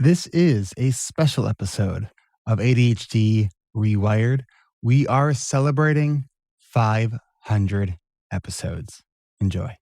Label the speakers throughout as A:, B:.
A: This is a special episode of ADHD reWired. We are celebrating 500 episodes. Enjoy.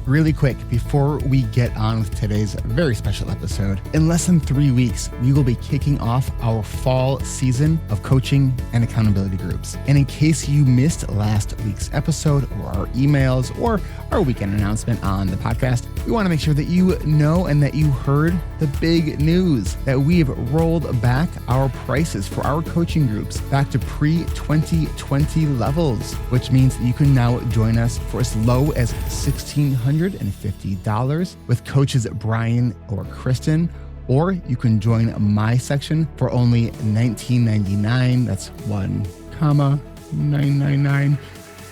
A: Really quick, before we get on with today's very special episode, in less than 3 weeks, we will be kicking off our fall season of coaching and accountability groups. And in case you missed last week's episode or our emails or our weekend announcement on the podcast, we want to make sure that you know and that you heard the big news that we've rolled back our prices for our coaching groups back to pre-2020 levels, which means that you can now join us for as low as $1,650 with coaches Brian or Kristen, or you can join my section for only $19.99. That's $1,999.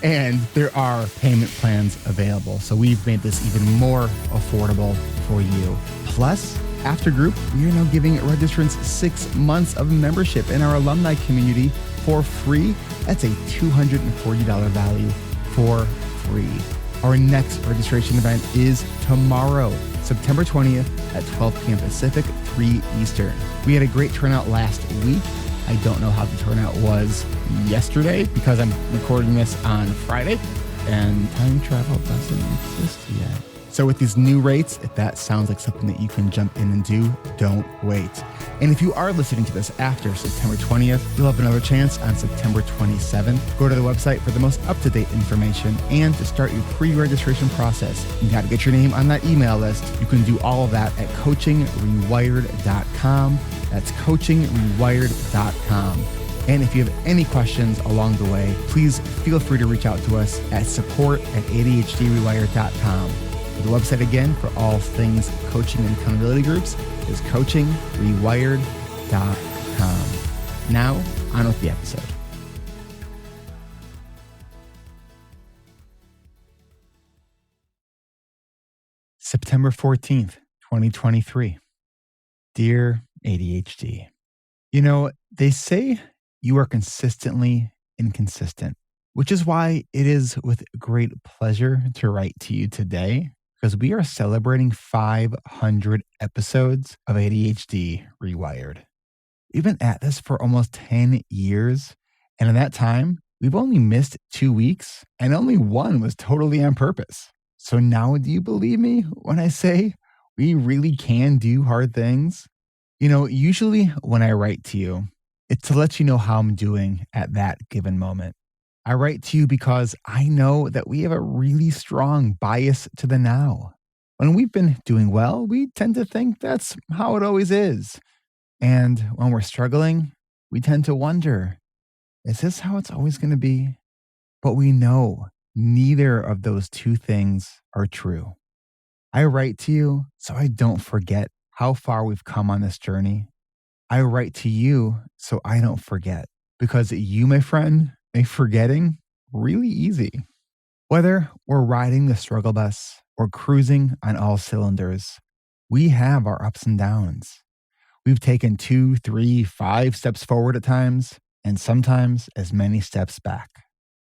A: And there are payment plans available. So we've made this even more affordable for you. Plus, after group, we are now giving registrants 6 months of membership in our alumni community for free. That's a $240 value for free. Our next registration event is tomorrow, September 20th at 12 p.m. Pacific, 3 Eastern. We had a great turnout last week. I don't know how the turnout was yesterday because I'm recording this on Friday and time travel doesn't exist yet. So with these new rates, if that sounds like something that you can jump in and do, don't wait. And if you are listening to this after September 20th, you'll have another chance on September 27th. Go to the website for the most up-to-date information and to start your pre-registration process. You got to get your name on that email list. You can do all of that at coachingrewired.com. That's coachingrewired.com. And if you have any questions along the way, please feel free to reach out to us at support@ADHDrewired.com. The website again for all things coaching and accountability groups is coachingrewired.com. Now, on with the episode. September 14th, 2023. Dear ADHD. You know, they say you are consistently inconsistent, which is why it is with great pleasure to write to you today, because we are celebrating 500 episodes of ADHD reWired. We've been at this for almost 10 years, and in that time, we've only missed 2 weeks, and only one was totally on purpose. So now do you believe me when I say we really can do hard things? You know, usually when I write to you, it's to let you know how I'm doing at that given moment. I write to you because I know that we have a really strong bias to the now. When we've been doing well, we tend to think that's how it always is. And when we're struggling, we tend to wonder, is this how it's always going to be? But we know neither of those two things are true. I write to you so I don't forget how far we've come on this journey. I write to you so I don't forget, because you, my friend, make forgetting really easy. Whether we're riding the struggle bus or cruising on all cylinders, we have our ups and downs. We've taken 2, 3, 5 steps forward at times, and sometimes as many steps back.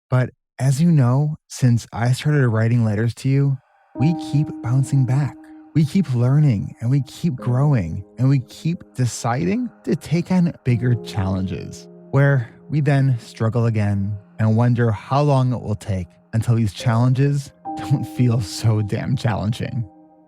A: But as you know, since I started writing letters to you, we keep bouncing back. We keep learning and we keep growing and we keep deciding to take on bigger challenges, where we then struggle again and wonder how long it will take until these challenges don't feel so damn challenging.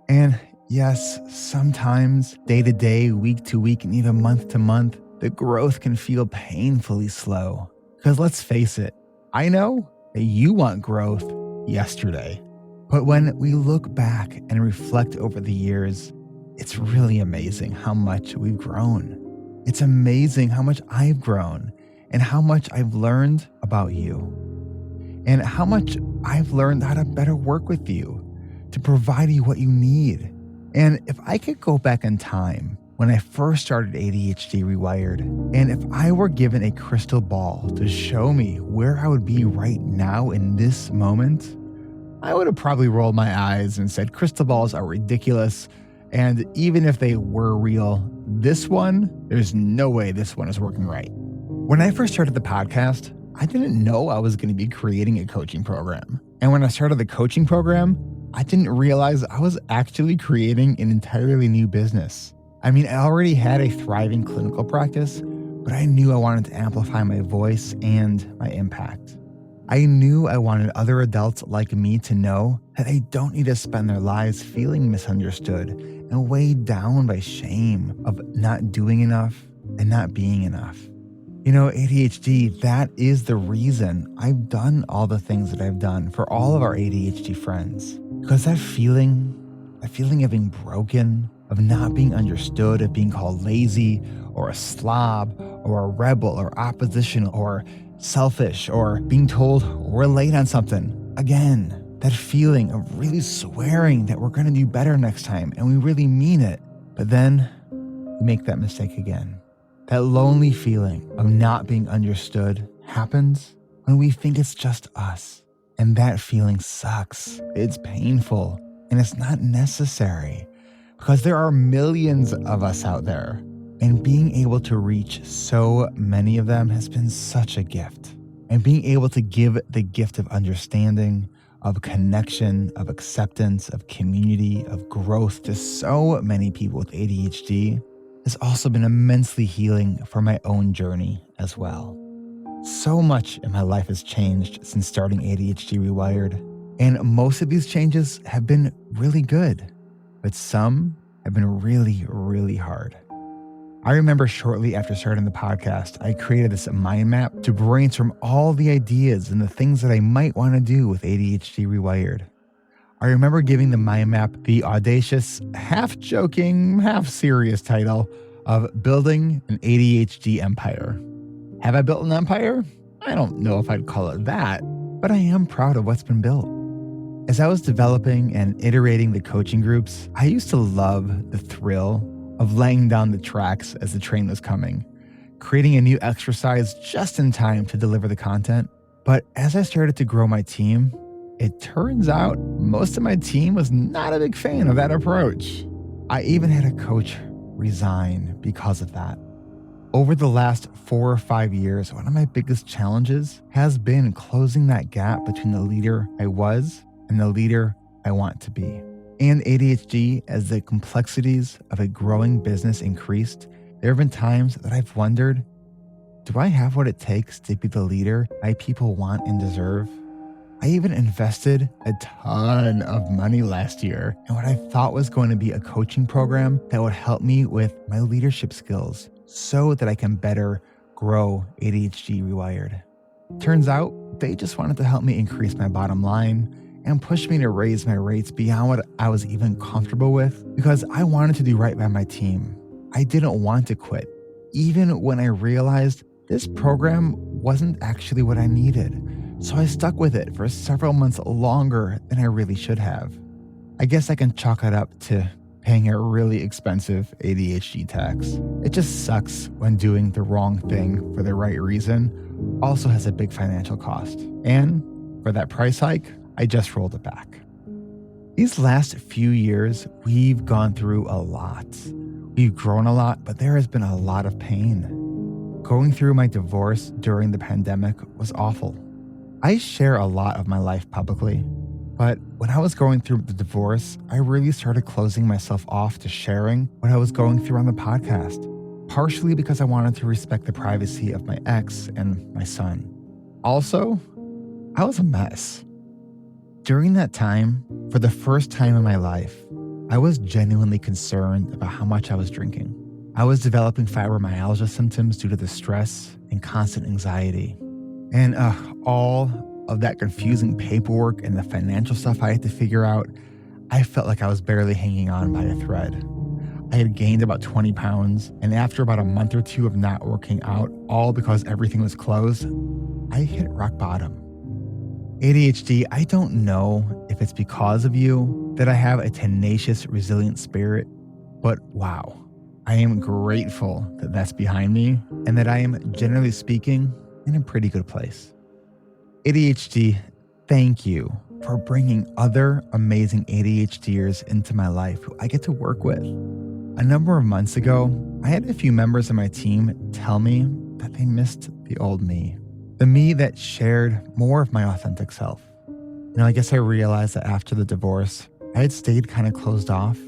A: And yes, sometimes day to day, week to week, and even month to month, the growth can feel painfully slow. Because let's face it, I know that you want growth yesterday. But when we look back and reflect over the years, it's really amazing how much we've grown. It's amazing how much I've grown and how much I've learned about you and how much I've learned how to better work with you to provide you what you need. And if I could go back in time when I first started ADHD reWired, and if I were given a crystal ball to show me where I would be right now in this moment, I would have probably rolled my eyes and said crystal balls are ridiculous. And even if they were real, there's no way this one is working right. When I first started the podcast, I didn't know I was going to be creating a coaching program. And when I started the coaching program, I didn't realize I was actually creating an entirely new business. I mean, I already had a thriving clinical practice, but I knew I wanted to amplify my voice and my impact. I knew I wanted other adults like me to know that they don't need to spend their lives feeling misunderstood and weighed down by shame of not doing enough and not being enough. ADHD, that is the reason I've done all the things that I've done for all of our ADHD friends. Because that feeling of being broken, of not being understood, of being called lazy or a slob or a rebel or oppositional or selfish or being told we're late on something. Again, that feeling of really swearing that we're going to do better next time and we really mean it. But then we make that mistake again. That lonely feeling of not being understood happens when we think it's just us. And that feeling sucks. It's painful and it's not necessary because there are millions of us out there. And being able to reach so many of them has been such a gift. And being able to give the gift of understanding, of connection, of acceptance, of community, of growth to so many people with ADHD has also been immensely healing for my own journey as well. So much in my life has changed since starting ADHD reWired, and most of these changes have been really good, but some have been really, really hard. I remember shortly after starting the podcast, I created this mind map to brainstorm all the ideas and the things that I might want to do with ADHD reWired. I remember giving the mind map the audacious, half-joking, half-serious title of Building an ADHD Empire. Have I built an empire? I don't know if I'd call it that, but I am proud of what's been built. As I was developing and iterating the coaching groups, I used to love the thrill of laying down the tracks as the train was coming, creating a new exercise just in time to deliver the content. But as I started to grow my team, it turns out most of my team was not a big fan of that approach. I even had a coach resign because of that. Over the last 4 or 5 years, one of my biggest challenges has been closing that gap between the leader I was and the leader I want to be. And ADHD, as the complexities of a growing business increased, there have been times that I've wondered, do I have what it takes to be the leader my people want and deserve? I even invested a ton of money last year in what I thought was going to be a coaching program that would help me with my leadership skills so that I can better grow ADHD reWired. Turns out, they just wanted to help me increase my bottom line and push me to raise my rates beyond what I was even comfortable with because I wanted to do right by my team. I didn't want to quit, even when I realized this program wasn't actually what I needed. So I stuck with it for several months longer than I really should have. I guess I can chalk it up to paying a really expensive ADHD tax. It just sucks when doing the wrong thing for the right reason also has a big financial cost. And for that price hike, I just rolled it back. These last few years, we've gone through a lot. We've grown a lot, but there has been a lot of pain. Going through my divorce during the pandemic was awful. I share a lot of my life publicly, but when I was going through the divorce, I really started closing myself off to sharing what I was going through on the podcast, partially because I wanted to respect the privacy of my ex and my son. Also, I was a mess. During that time, for the first time in my life, I was genuinely concerned about how much I was drinking. I was developing fibromyalgia symptoms due to the stress and constant anxiety. And all of that confusing paperwork and the financial stuff I had to figure out, I felt like I was barely hanging on by a thread. I had gained about 20 pounds, and after about a month or two of not working out, all because everything was closed, I hit rock bottom. ADHD, I don't know if it's because of you that I have a tenacious, resilient spirit, but wow, I am grateful that that's behind me and that I am, generally speaking, in a pretty good place. ADHD, thank you for bringing other amazing ADHDers into my life who I get to work with. A number of months ago, I had a few members of my team tell me that they missed the old me. The me that shared more of my authentic self. I guess I realized that after the divorce, I had stayed kind of closed off,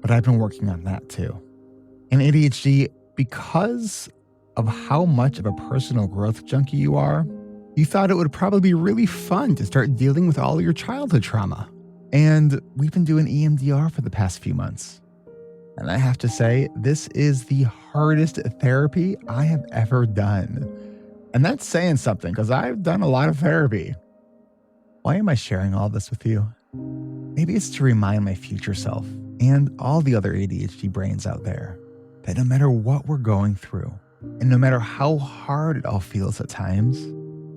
A: but I've been working on that too. And ADHD, because of how much of a personal growth junkie you are, you thought it would probably be really fun to start dealing with all your childhood trauma. And we've been doing EMDR for the past few months. And I have to say, this is the hardest therapy I have ever done. And that's saying something because I've done a lot of therapy. Why am I sharing all this with you? Maybe it's to remind my future self and all the other ADHD brains out there that no matter what we're going through, and no matter how hard it all feels at times,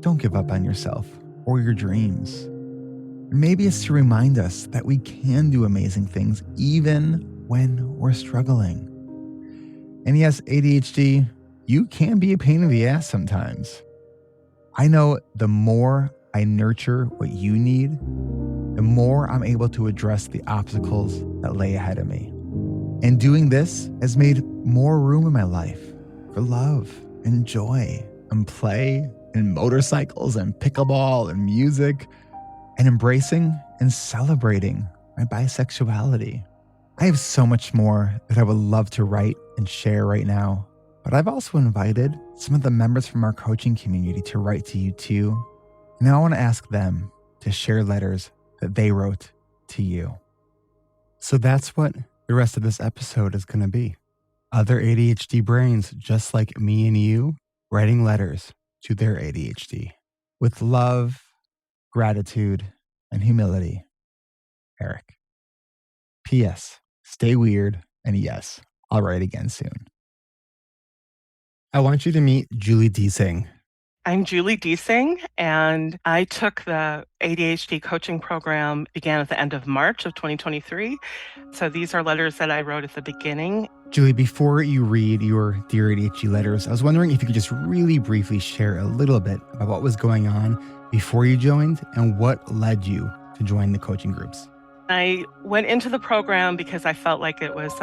A: don't give up on yourself or your dreams. Maybe it's to remind us that we can do amazing things even when we're struggling. And yes, ADHD, you can be a pain in the ass sometimes. I know the more I nurture what you need, the more I'm able to address the obstacles that lay ahead of me. And doing this has made more room in my life for love and joy and play and motorcycles and pickleball and music and embracing and celebrating my bisexuality. I have so much more that I would love to write and share right now, but I've also invited some of the members from our coaching community to write to you too. Now I want to ask them to share letters that they wrote to you. So that's what the rest of this episode is going to be. Other ADHD brains just like me and you writing letters to their ADHD with love, gratitude, and humility. Eric. P.S. Stay weird, and yes, I'll write again soon. I want you to meet Julie Deasing.
B: I'm Julie Deasing, and I took the ADHD coaching program, began at the end of March of 2023. So these are letters that I wrote at the beginning.
A: Julie, before you read your Dear ADHD letters, I was wondering if you could just really briefly share a little bit about what was going on before you joined and what led you to join the coaching groups.
B: I went into the program because I felt like it was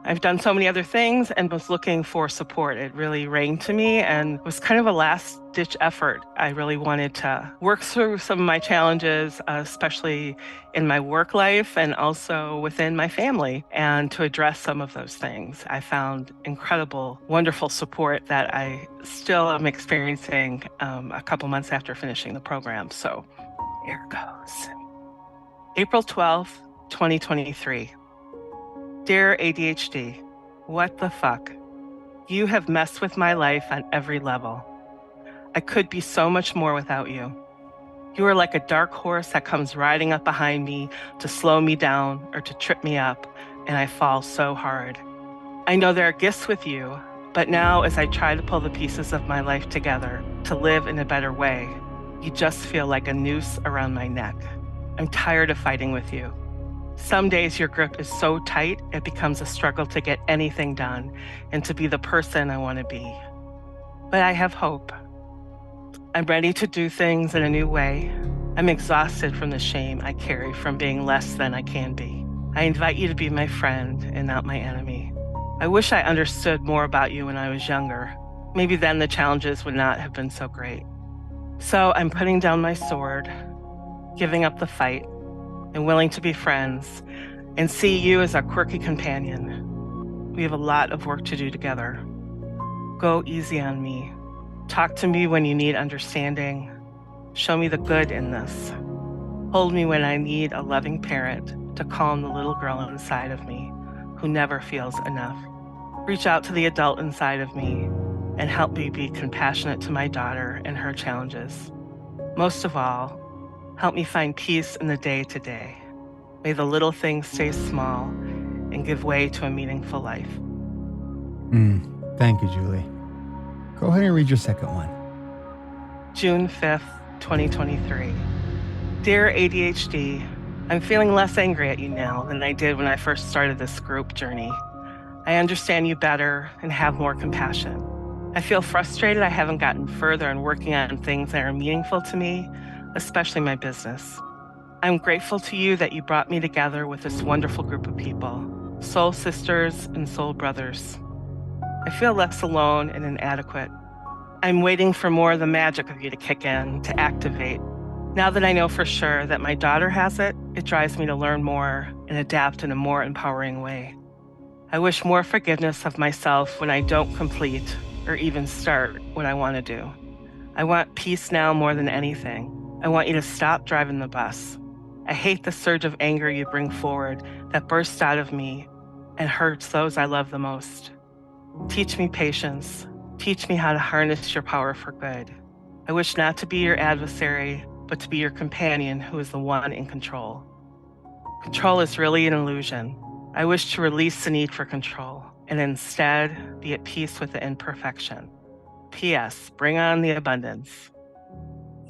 B: I've done so many other things and was looking for support. It really rang to me and was kind of a last-ditch effort. I really wanted to work through some of my challenges, especially in my work life and also within my family, and to address some of those things. I found incredible, wonderful support that I still am experiencing a couple months after finishing the program. So here it goes. April 12th, 2023. Dear ADHD, what the fuck? You have messed with my life on every level. I could be so much more without you. You are like a dark horse that comes riding up behind me to slow me down or to trip me up, and I fall so hard. I know there are gifts with you, but now as I try to pull the pieces of my life together to live in a better way, you just feel like a noose around my neck. I'm tired of fighting with you. Some days your grip is so tight, it becomes a struggle to get anything done and to be the person I want to be. But I have hope. I'm ready to do things in a new way. I'm exhausted from the shame I carry from being less than I can be. I invite you to be my friend and not my enemy. I wish I understood more about you when I was younger. Maybe then the challenges would not have been so great. So I'm putting down my sword, giving up the fight, and willing to be friends and see you as a quirky companion. We have a lot of work to do together. Go easy on me. Talk to me when you need understanding. Show me the good in this. Hold me when I need a loving parent to calm the little girl inside of me who never feels enough. Reach out to the adult inside of me and help me be compassionate to my daughter and her challenges. Most of all, help me find peace in the day-to-day. May the little things stay small and give way to a meaningful life.
A: Thank you, Julie. Go ahead and read your second one.
B: June 5th, 2023. Dear ADHD, I'm feeling less angry at you now than I did when I first started this group journey. I understand you better and have more compassion. I feel frustrated I haven't gotten further in working on things that are meaningful to me, especially my business. I'm grateful to you that you brought me together with this wonderful group of people, soul sisters and soul brothers. I feel less alone and inadequate. I'm waiting for more of the magic of you to kick in, to activate. Now that I know for sure that my daughter has it, it drives me to learn more and adapt in a more empowering way. I wish more forgiveness of myself when I don't complete or even start what I want to do. I want peace now more than anything. I want you to stop driving the bus. I hate the surge of anger you bring forward that bursts out of me and hurts those I love the most. Teach me patience. Teach me how to harness your power for good. I wish not to be your adversary, but to be your companion who is the one in control. Control is really an illusion. I wish to release the need for control and instead be at peace with the imperfection. P.S. Bring on the abundance.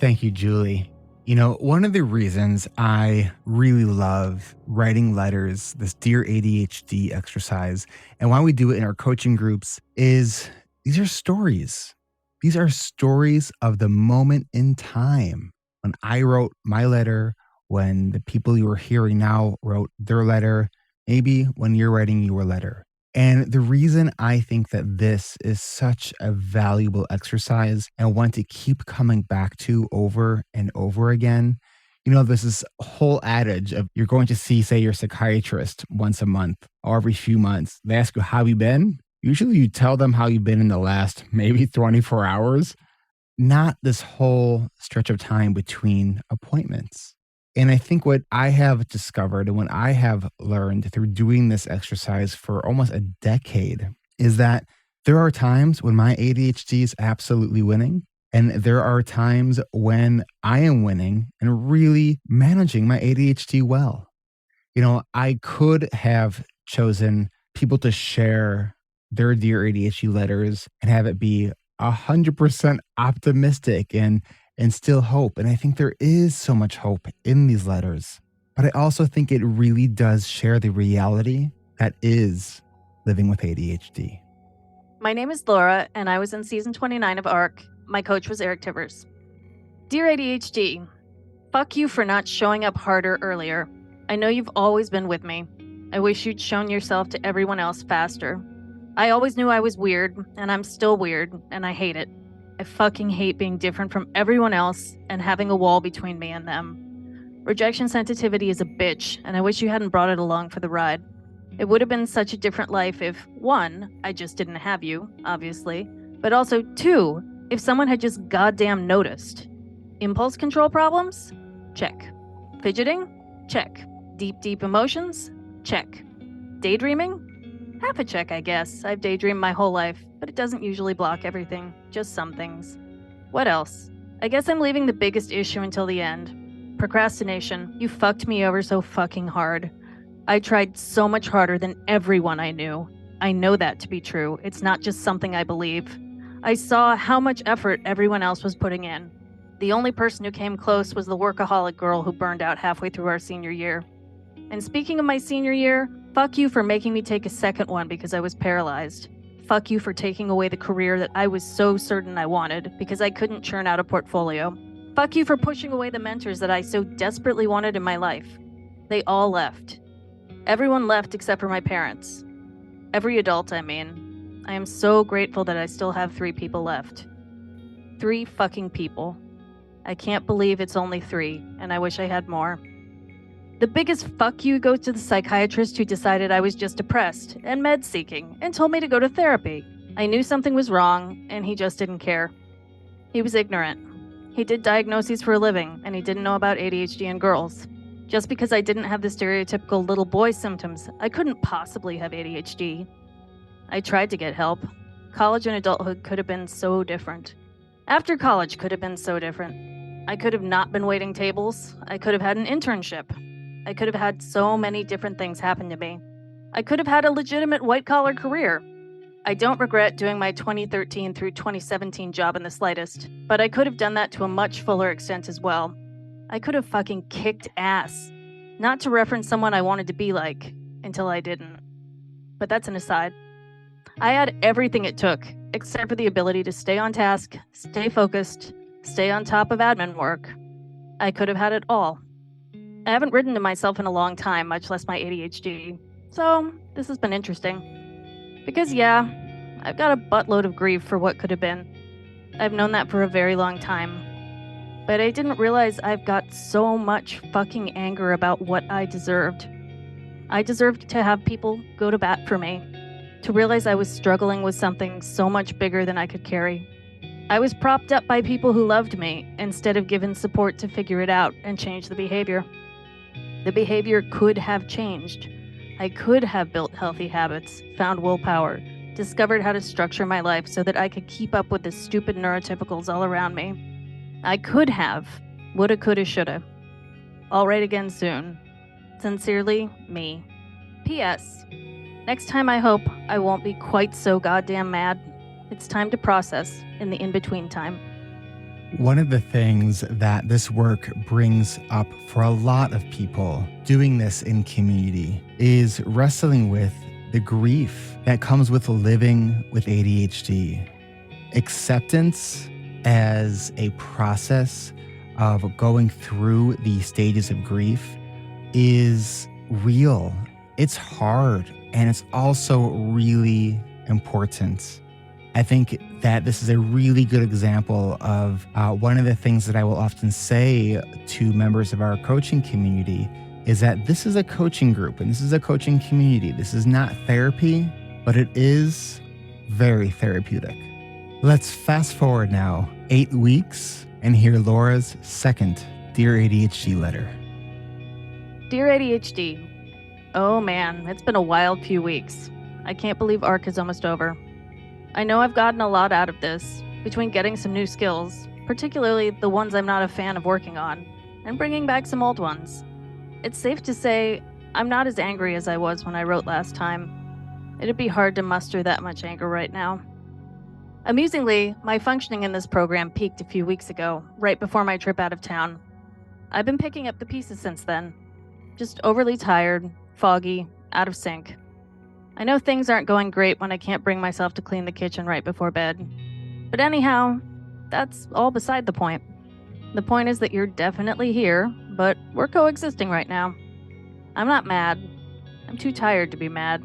A: Thank you, Julie. You know, one of the reasons I really love writing letters, this Dear ADHD exercise, and why we do it in our coaching groups is these are stories. These are stories of the moment in time when I wrote my letter, when the people you are hearing now wrote their letter, maybe when you're writing your letter. And the reason I think that this is such a valuable exercise and one to keep coming back to over and over again, you know, there's this whole adage of you're going to see, say, your psychiatrist once a month or every few months. They ask you, how you been? Usually you tell them how you've been in the last maybe 24 hours, not this whole stretch of time between appointments. And I think what I have discovered and what I have learned through doing this exercise for almost a decade is that there are times when my ADHD is absolutely winning. And there are times when I am winning and really managing my ADHD well. You know, I could have chosen people to share their Dear ADHD letters and have it be 100% optimistic and instill hope. And I think there is so much hope in these letters. But I also think it really does share the reality that is living with ADHD.
C: My name is Laura, and I was in season 29 of ARC. My coach was Eric Tivers. Dear ADHD, fuck you for not showing up harder earlier. I know you've always been with me. I wish you'd shown yourself to everyone else faster. I always knew I was weird, and I'm still weird, and I hate it. I fucking hate being different from everyone else and having a wall between me and them. Rejection sensitivity is a bitch, and I wish you hadn't brought it along for the ride. It would have been such a different life if, 1, I just didn't have you, obviously, but also 2, if someone had just goddamn noticed. Impulse control problems? Check. Fidgeting? Check. Deep emotions? Check. Daydreaming? Half a check, I guess. I've daydreamed my whole life, but it doesn't usually block everything, just some things. What else? I guess I'm leaving the biggest issue until the end. Procrastination. You fucked me over so fucking hard. I tried so much harder than everyone I knew. I know that to be true. It's not just something I believe. I saw how much effort everyone else was putting in. The only person who came close was the workaholic girl who burned out halfway through our senior year. And speaking of my senior year, fuck you for making me take a second one because I was paralyzed. Fuck you for taking away the career that I was so certain I wanted because I couldn't churn out a portfolio. Fuck you for pushing away the mentors that I so desperately wanted in my life. They all left. Everyone left except for my parents. Every adult, I mean. I am so grateful that I still have 3 people left. 3 fucking people. I can't believe it's only 3, and I wish I had more. The biggest fuck you goes to the psychiatrist who decided I was just depressed and med-seeking and told me to go to therapy. I knew something was wrong, and he just didn't care. He was ignorant. He did diagnoses for a living, and he didn't know about ADHD in girls. Just because I didn't have the stereotypical little boy symptoms, I couldn't possibly have ADHD. I tried to get help. College and adulthood could have been so different. After college could have been so different. I could have not been waiting tables. I could have had an internship. I could have had so many different things happen to me. I could have had a legitimate white-collar career. I don't regret doing my 2013 through 2017 job in the slightest, but I could have done that to a much fuller extent as well. I could have fucking kicked ass. Not to reference someone I wanted to be like, until I didn't. But that's an aside. I had everything it took, except for the ability to stay on task, stay focused, stay on top of admin work. I could have had it all. I haven't written to myself in a long time, much less my ADHD. So, this has been interesting. Because yeah, I've got a buttload of grief for what could have been. I've known that for a very long time. But I didn't realize I've got so much fucking anger about what I deserved. I deserved to have people go to bat for me. to realize I was struggling with something so much bigger than I could carry. I was propped up by people who loved me instead of given support to figure it out and change the behavior. The behavior could have changed. I could have built healthy habits, found willpower, discovered how to structure my life so that I could keep up with the stupid neurotypicals all around me. I could have. Woulda, coulda, shoulda. I'll write again soon. Sincerely, me. P.S. Next time I hope I won't be quite so goddamn mad. It's time to process in the in-between time.
A: One of the things that this work brings up for a lot of people doing this in community is wrestling with the grief that comes with living with ADHD. Acceptance as a process of going through the stages of grief is real. It's hard, and it's also really important. I think that this is a really good example of one of the things that I will often say to members of our coaching community is that this is a coaching group and this is a coaching community. This is not therapy, but it is very therapeutic. Let's fast forward now 8 weeks and hear Laura's second Dear ADHD letter.
C: Dear ADHD, oh man, it's been a wild few weeks. I can't believe ARC is almost over. I know I've gotten a lot out of this, between getting some new skills, particularly the ones I'm not a fan of working on, and bringing back some old ones. It's safe to say I'm not as angry as I was when I wrote last time. It'd be hard to muster that much anger right now. Amusingly, my functioning in this program peaked a few weeks ago, right before my trip out of town. I've been picking up the pieces since then. Just overly tired, foggy, out of sync. I know things aren't going great when I can't bring myself to clean the kitchen right before bed. But anyhow, that's all beside the point. The point is that you're definitely here, but we're coexisting right now. I'm not mad. I'm too tired to be mad.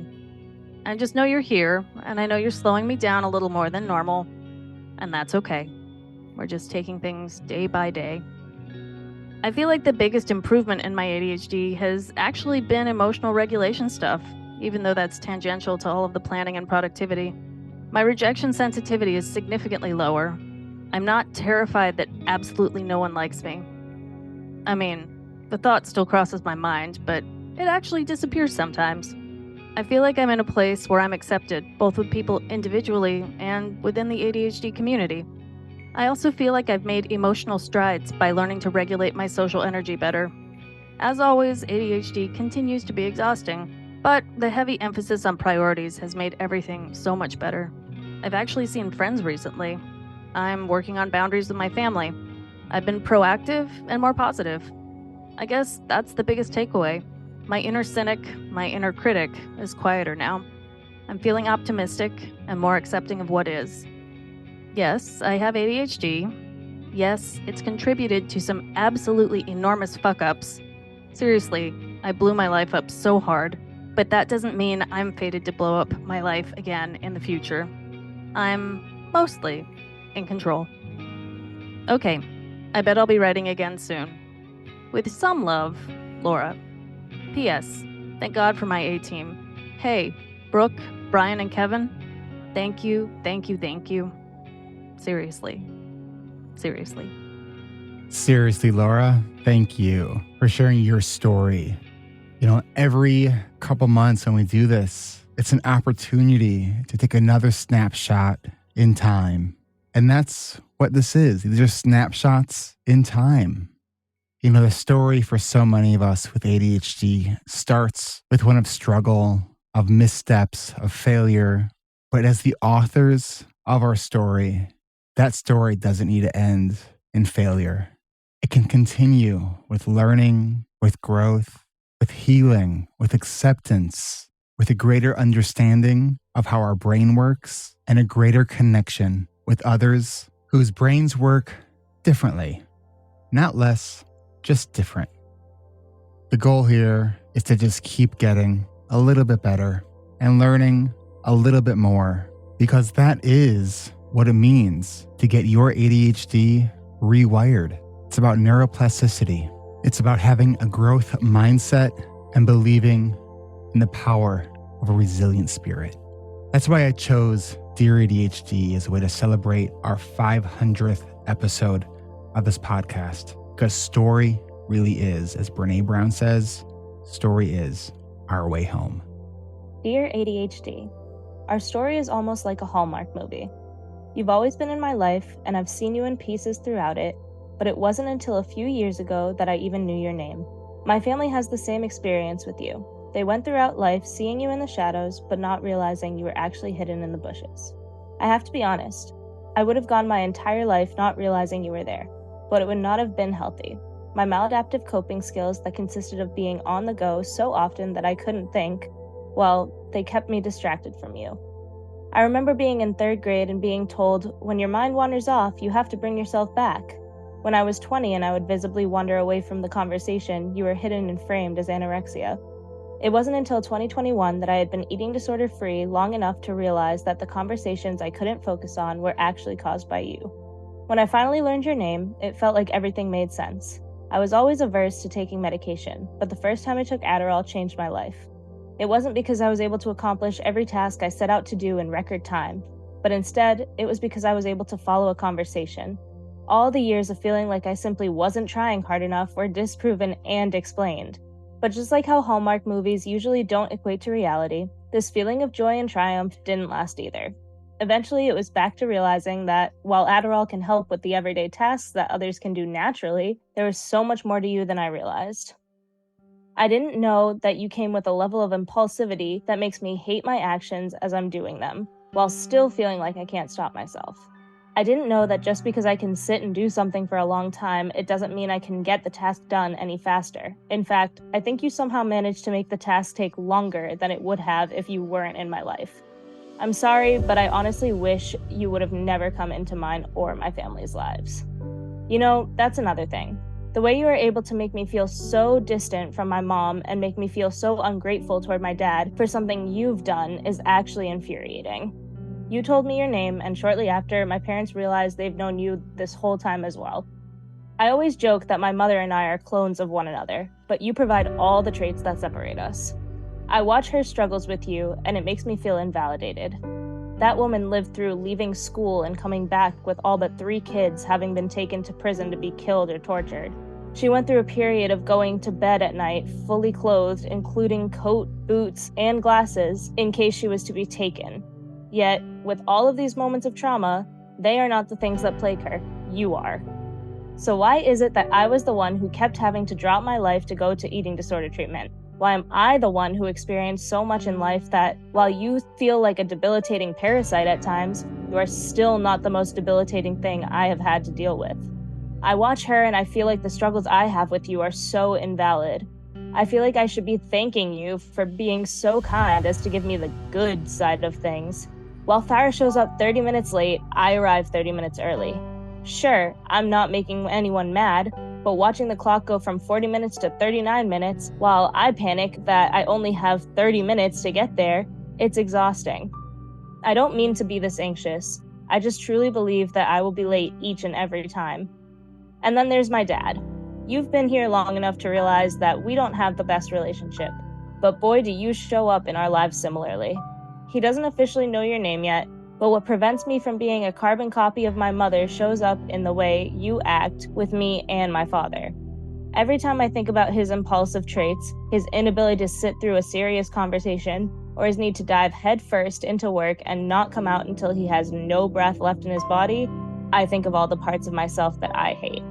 C: I just know you're here, and I know you're slowing me down a little more than normal, and that's okay. We're just taking things day by day. I feel like the biggest improvement in my ADHD has actually been emotional regulation stuff, even though that's tangential to all of the planning and productivity. My rejection sensitivity is significantly lower. I'm not terrified that absolutely no one likes me. I mean, the thought still crosses my mind, but it actually disappears sometimes. I feel like I'm in a place where I'm accepted, both with people individually and within the ADHD community. I also feel like I've made emotional strides by learning to regulate my social energy better. As always, ADHD continues to be exhausting, but the heavy emphasis on priorities has made everything so much better. I've actually seen friends recently. I'm working on boundaries with my family. I've been proactive and more positive. I guess that's the biggest takeaway. My inner cynic, my inner critic, is quieter now. I'm feeling optimistic and more accepting of what is. Yes, I have ADHD. Yes, it's contributed to some absolutely enormous fuck-ups. Seriously, I blew my life up so hard, but that doesn't mean I'm fated to blow up my life again in the future. I'm mostly in control. Okay, I bet I'll be writing again soon. With some love, Laura. P.S. Thank God for my A-team. Hey, Brooke, Brian, and Kevin, thank you, thank you, thank you. Seriously. Seriously.
A: Seriously, Laura, thank you for sharing your story. You know, every couple months when we do this, it's an opportunity to take another snapshot in time. And that's what this is. These are snapshots in time. You know, the story for so many of us with ADHD starts with one of struggle, of missteps, of failure. But as the authors of our story, that story doesn't need to end in failure. It can continue with learning, with growth, with healing, with acceptance, with a greater understanding of how our brain works and a greater connection with others whose brains work differently, not less, just different. The goal here is to just keep getting a little bit better and learning a little bit more, because that is what it means to get your ADHD rewired. It's about neuroplasticity. It's about having a growth mindset and believing in the power of a resilient spirit. That's why I chose Dear ADHD as a way to celebrate our 500th episode of this podcast. Because story really is, as Brene Brown says, story is our way home.
D: Dear ADHD, our story is almost like a Hallmark movie. You've always been in my life, and I've seen you in pieces throughout it, but it wasn't until a few years ago that I even knew your name. My family has the same experience with you. They went throughout life seeing you in the shadows, but not realizing you were actually hidden in the bushes. I have to be honest, I would have gone my entire life not realizing you were there, but it would not have been healthy. My maladaptive coping skills that consisted of being on the go so often that I couldn't think, well, they kept me distracted from you. I remember being in 3rd grade and being told, when your mind wanders off, you have to bring yourself back. When I was 20 and I would visibly wander away from the conversation, you were hidden and framed as anorexia. It wasn't until 2021 that I had been eating disorder free long enough to realize that the conversations I couldn't focus on were actually caused by you. When I finally learned your name, it felt like everything made sense. I was always averse to taking medication, but the first time I took Adderall changed my life. It wasn't because I was able to accomplish every task I set out to do in record time, but instead, it was because I was able to follow a conversation. All the years of feeling like I simply wasn't trying hard enough were disproven and explained. But just like how Hallmark movies usually don't equate to reality, this feeling of joy and triumph didn't last either. Eventually, it was back to realizing that while Adderall can help with the everyday tasks that others can do naturally, there was so much more to you than I realized. I didn't know that you came with a level of impulsivity that makes me hate my actions as I'm doing them, while still feeling like I can't stop myself. I didn't know that just because I can sit and do something for a long time, it doesn't mean I can get the task done any faster. In fact, I think you somehow managed to make the task take longer than it would have if you weren't in my life. I'm sorry, but I honestly wish you would have never come into mine or my family's lives. You know, that's another thing. The way you are able to make me feel so distant from my mom and make me feel so ungrateful toward my dad for something you've done is actually infuriating. You told me your name, and shortly after, my parents realized they've known you this whole time as well. I always joke that my mother and I are clones of one another, but you provide all the traits that separate us. I watch her struggles with you, and it makes me feel invalidated. That woman lived through leaving school and coming back with all but 3 kids having been taken to prison to be killed or tortured. She went through a period of going to bed at night fully clothed, including coat, boots, and glasses, in case she was to be taken. Yet, with all of these moments of trauma, they are not the things that plague her. You are. So why is it that I was the one who kept having to drop my life to go to eating disorder treatment? Why am I the one who experienced so much in life that, while you feel like a debilitating parasite at times, you are still not the most debilitating thing I have had to deal with? I watch her and I feel like the struggles I have with you are so invalid. I feel like I should be thanking you for being so kind as to give me the good side of things. While Farah shows up 30 minutes late, I arrive 30 minutes early. Sure, I'm not making anyone mad, but watching the clock go from 40 minutes to 39 minutes, while I panic that I only have 30 minutes to get there, it's exhausting. I don't mean to be this anxious. I just truly believe that I will be late each and every time. And then there's my dad. You've been here long enough to realize that we don't have the best relationship, but boy, do you show up in our lives similarly. He doesn't officially know your name yet, but what prevents me from being a carbon copy of my mother shows up in the way you act with me and my father. Every time I think about his impulsive traits, his inability to sit through a serious conversation, or his need to dive headfirst into work and not come out until he has no breath left in his body, I think of all the parts of myself that I hate.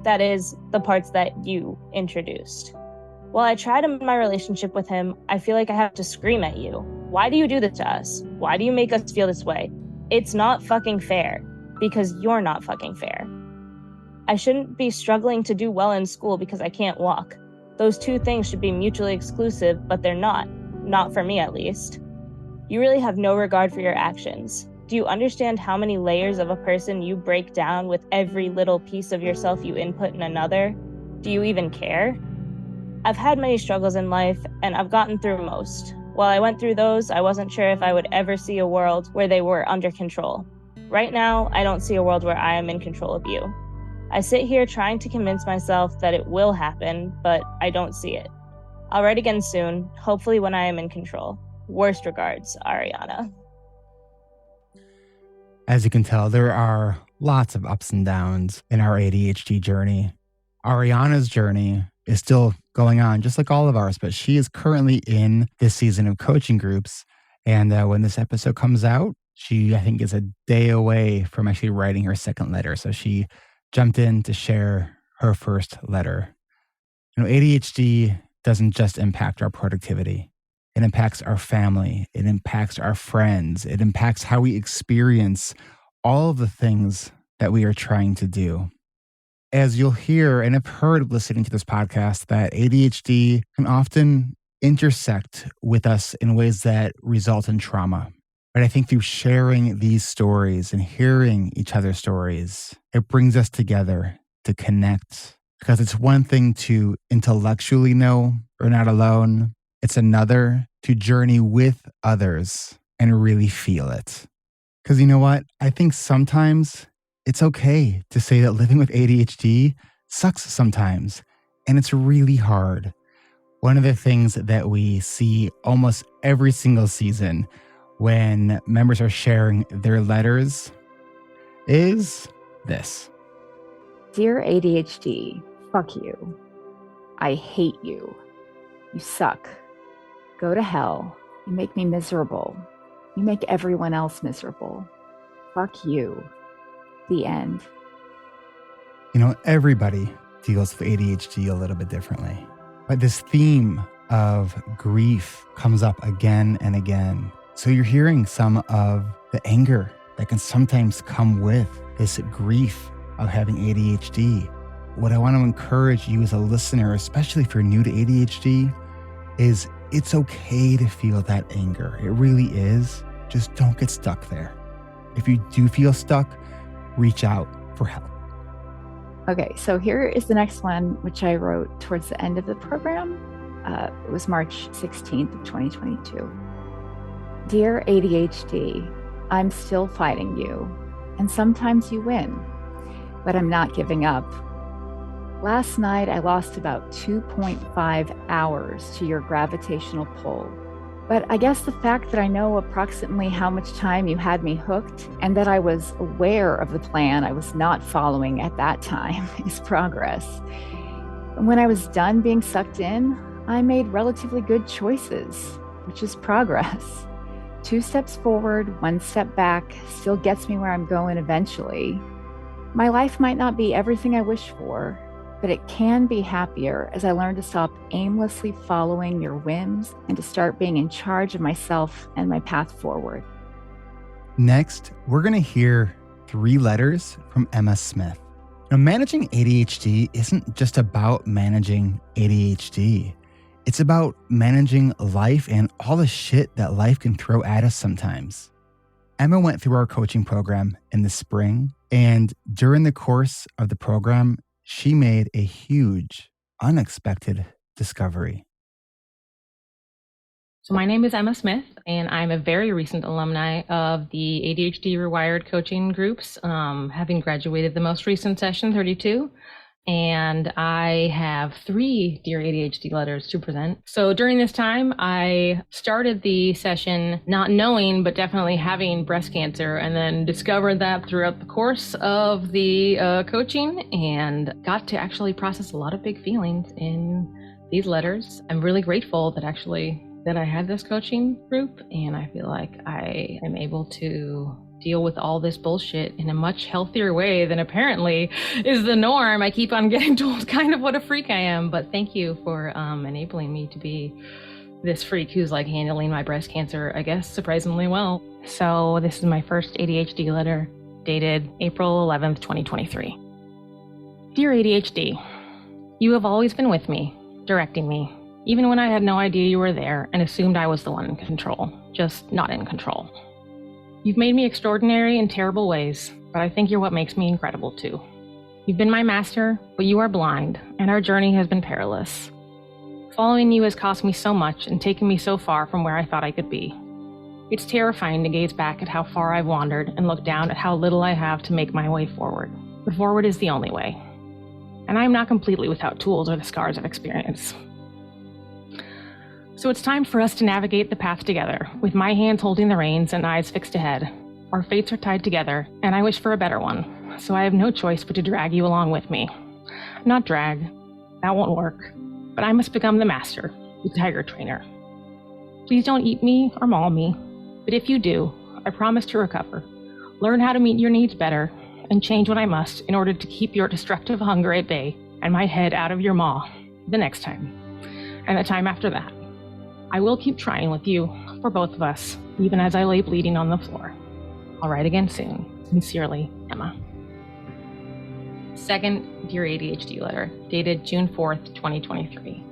D: That is, the parts that you introduced. While I try to mend my relationship with him, I feel like I have to scream at you. Why do you do this to us? Why do you make us feel this way? It's not fucking fair, because you're not fucking fair. I shouldn't be struggling to do well in school because I can't walk. Those two things should be mutually exclusive, but they're not. Not for me, at least. You really have no regard for your actions. Do you understand how many layers of a person you break down with every little piece of yourself you input in another? Do you even care? I've had many struggles in life, and I've gotten through most. While I went through those, I wasn't sure if I would ever see a world where they were under control. Right now, I don't see a world where I am in control of you. I sit here trying to convince myself that it will happen, but I don't see it. I'll write again soon, hopefully when I am in control. Worst regards, Ariana.
A: As you can tell, there are lots of ups and downs in our ADHD journey. Ariana's journey is still going on, just like all of ours, but she is currently in this season of coaching groups. And when this episode comes out, she, I think, is a day away from actually writing her second letter. So she jumped in to share her first letter. ADHD doesn't just impact our productivity. It impacts our family. It impacts our friends. It impacts how we experience all of the things that we are trying to do. As you'll hear and have heard listening to this podcast, that ADHD can often intersect with us in ways that result in trauma. But I think through sharing these stories and hearing each other's stories, it brings us together to connect. Because it's one thing to intellectually know we're not alone. It's another to journey with others and really feel it. Because you know what? I think sometimes it's okay to say that living with ADHD sucks sometimes, and it's really hard. One of the things that we see almost every single season when members are sharing their letters is this.
E: Dear ADHD, fuck you. I hate you. You suck. Go to hell. You make me miserable. You make everyone else miserable. Fuck you. The end.
A: Everybody deals with ADHD a little bit differently. But this theme of grief comes up again and again. So you're hearing some of the anger that can sometimes come with this grief of having ADHD. What I want to encourage you as a listener, especially if you're new to ADHD, is it's okay to feel that anger. It really is. Just don't get stuck there. If you do feel stuck, reach out for help.
E: Okay, so here is the next one, which I wrote towards the end of the program. It was March 16th of 2022. Dear ADHD, I'm still fighting you, and sometimes you win, but I'm not giving up. Last night, I lost about 2.5 hours to your gravitational pull. But I guess the fact that I know approximately how much time you had me hooked and that I was aware of the plan I was not following at that time is progress. And when I was done being sucked in, I made relatively good choices, which is progress. 2 steps forward, 1 step back still gets me where I'm going eventually. My life might not be everything I wish for, but it can be happier as I learn to stop aimlessly following your whims and to start being in charge of myself and my path forward.
A: Next, we're going to hear 3 letters from Emma Smith. Managing ADHD isn't just about managing ADHD. It's about managing life and all the shit that life can throw at us sometimes. Emma went through our coaching program in the spring, and during the course of the program, she made a huge, unexpected discovery.
F: So my name is Emma Smith, and I'm a very recent alumni of the ADHD reWired coaching groups, having graduated the most recent session, 32. And I have 3 Dear ADHD letters to present. So during this time, I started the session not knowing, but definitely having breast cancer, and then discovered that throughout the course of the coaching, and got to actually process a lot of big feelings in these letters. I'm really grateful that I had this coaching group, and I feel like I am able to deal with all this bullshit in a much healthier way than apparently is the norm. I keep on getting told kind of what a freak I am, but thank you for enabling me to be this freak who's like handling my breast cancer, I guess, surprisingly well. So this is my first ADHD letter, dated April 11th, 2023. Dear ADHD, you have always been with me, directing me, even when I had no idea you were there and assumed I was the one in control, just not in control. You've made me extraordinary in terrible ways, but I think you're what makes me incredible too. You've been my master, but you are blind, and our journey has been perilous. Following you has cost me so much and taken me so far from where I thought I could be. It's terrifying to gaze back at how far I've wandered and look down at how little I have to make my way forward. But forward is the only way. And I am not completely without tools or the scars of experience. So it's time for us to navigate the path together, with my hands holding the reins and eyes fixed ahead. Our fates are tied together, and I wish for a better one, so I have no choice but to drag you along with me. Not drag, that won't work, but I must become the master, the tiger trainer. Please don't eat me or maul me, but if you do, I promise to recover, learn how to meet your needs better, and change what I must in order to keep your destructive hunger at bay and my head out of your maw the next time, and the time after that. I will keep trying with you, for both of us, even as I lay bleeding on the floor. I'll write again soon. Sincerely, Emma. Second Dear ADHD letter, dated June 4th, 2023.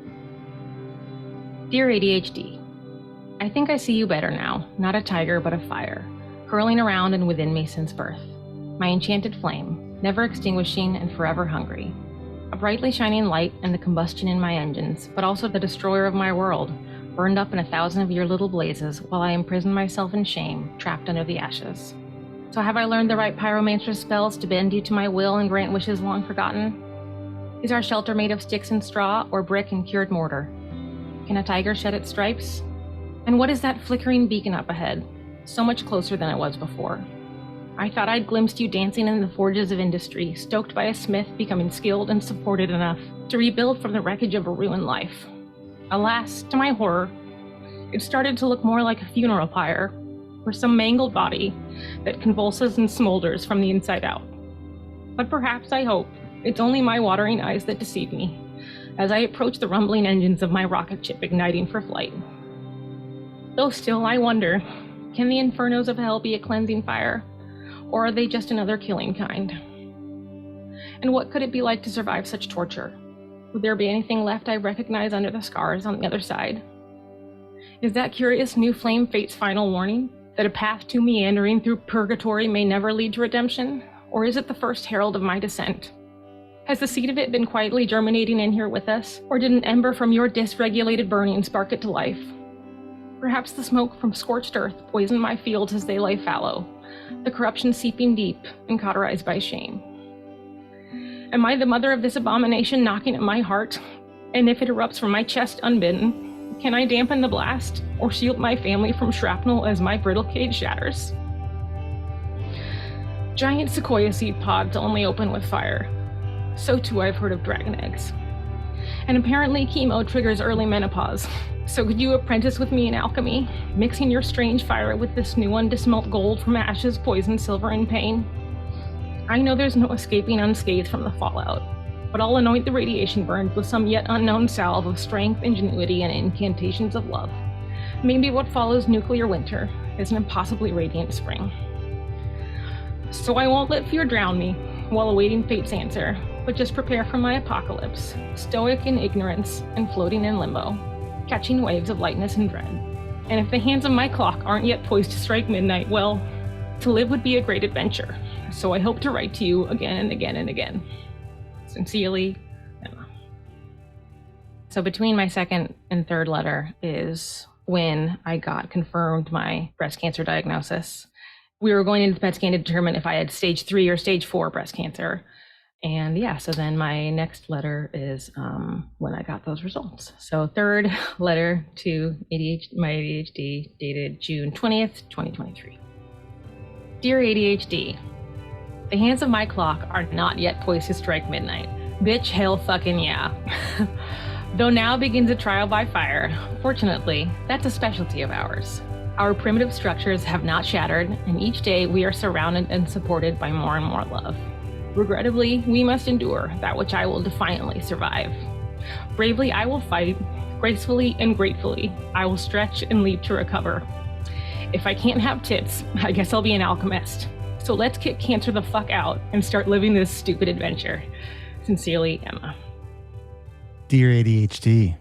F: Dear ADHD, I think I see you better now, not a tiger but a fire, curling around and within me since birth. My enchanted flame, never extinguishing and forever hungry. A brightly shining light and the combustion in my engines, but also the destroyer of my world, burned up in 1,000 of your little blazes while I imprison myself in shame, trapped under the ashes. So have I learned the right pyromancer spells to bend you to my will and grant wishes long forgotten? Is our shelter made of sticks and straw or brick and cured mortar? Can a tiger shed its stripes? And what is that flickering beacon up ahead, so much closer than it was before? I thought I'd glimpsed you dancing in the forges of industry, stoked by a smith becoming skilled and supported enough to rebuild from the wreckage of a ruined life. Alas, to my horror, it started to look more like a funeral pyre, or some mangled body that convulses and smolders from the inside out. But perhaps, I hope, it's only my watering eyes that deceive me, as I approach the rumbling engines of my rocket ship igniting for flight. Though still, I wonder, can the infernos of hell be a cleansing fire, or are they just another killing kind? And what could it be like to survive such torture? Would there be anything left I recognize under the scars on the other side? Is that curious new flame fate's final warning, that a path to meandering through purgatory may never lead to redemption? Or is it the first herald of my descent? Has the seed of it been quietly germinating in here with us, or did an ember from your dysregulated burning spark it to life? Perhaps the smoke from scorched earth poisoned my fields as they lay fallow, the corruption seeping deep and cauterized by shame. Am I the mother of this abomination knocking at my heart? And if it erupts from my chest unbidden, can I dampen the blast or shield my family from shrapnel as my brittle cage shatters? Giant sequoia seed pods only open with fire. So too I've heard of dragon eggs. And apparently chemo triggers early menopause. So could you apprentice with me in alchemy, mixing your strange fire with this new one to smelt gold from ashes, poison, silver, and pain? I know there's no escaping unscathed from the fallout, but I'll anoint the radiation burns with some yet unknown salve of strength, ingenuity, and incantations of love. Maybe what follows nuclear winter is an impossibly radiant spring. So I won't let fear drown me while awaiting fate's answer, but just prepare for my apocalypse, stoic in ignorance and floating in limbo, catching waves of lightness and dread. And if the hands of my clock aren't yet poised to strike midnight, well, to live would be a great adventure. So I hope to write to you again and again and again. Sincerely, Emma. So between my second and third letter is when I got confirmed my breast cancer diagnosis. We were going into the PET scan to determine if I had stage 3 or stage 4 breast cancer. And yeah, so then my next letter is when I got those results. So third letter to my ADHD, dated June 20th, 2023. Dear ADHD, the hands of my clock are not yet poised to strike midnight. Bitch, hell fucking yeah. Though now begins a trial by fire, fortunately, that's a specialty of ours. Our primitive structures have not shattered, and each day we are surrounded and supported by more and more love. Regrettably, we must endure that which I will defiantly survive. Bravely I will fight, gracefully and gratefully I will stretch and leap to recover. If I can't have tits, I guess I'll be an alchemist. So let's kick cancer the fuck out and start living this stupid adventure. Sincerely, Emma.
A: Dear ADHD,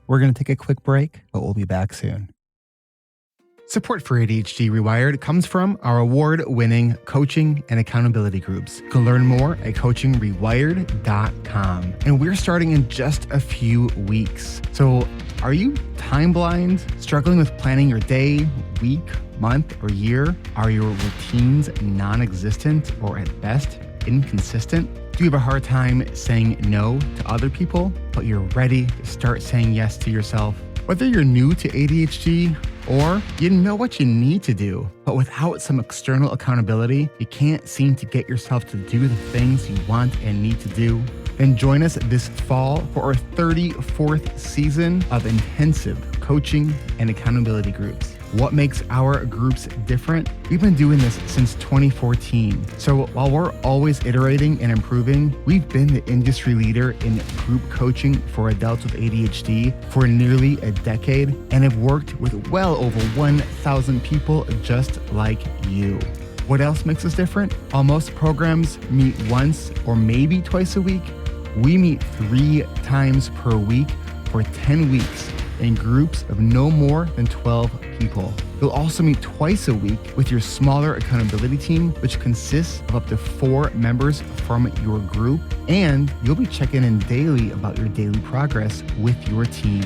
A: we're going to take a quick break, but we'll be back soon. Support for ADHD reWired comes from our award-winning coaching and accountability groups. You can learn more at coachingrewired.com. And we're starting in just a few weeks. So are you time blind, struggling with planning your day, week, month, or year? Are your routines non-existent or at best inconsistent? Do you have a hard time saying no to other people, but you're ready to start saying yes to yourself? Whether you're new to ADHD Or you know what you need to do, but without some external accountability, you can't seem to get yourself to do the things you want and need to do? Then join us this fall for our 34th season of intensive coaching and accountability groups. What makes our groups different? We've been doing this since 2014. So while we're always iterating and improving, we've been the industry leader in group coaching for adults with ADHD for nearly a decade and have worked with well over 1,000 people just like you. What else makes us different? While most programs meet once or maybe twice a week, we meet 3 times per week for 10 weeks in groups of no more than 12 people. You'll also meet twice a week with your smaller accountability team, which consists of up to 4 members from your group, and you'll be checking in daily about your daily progress with your team.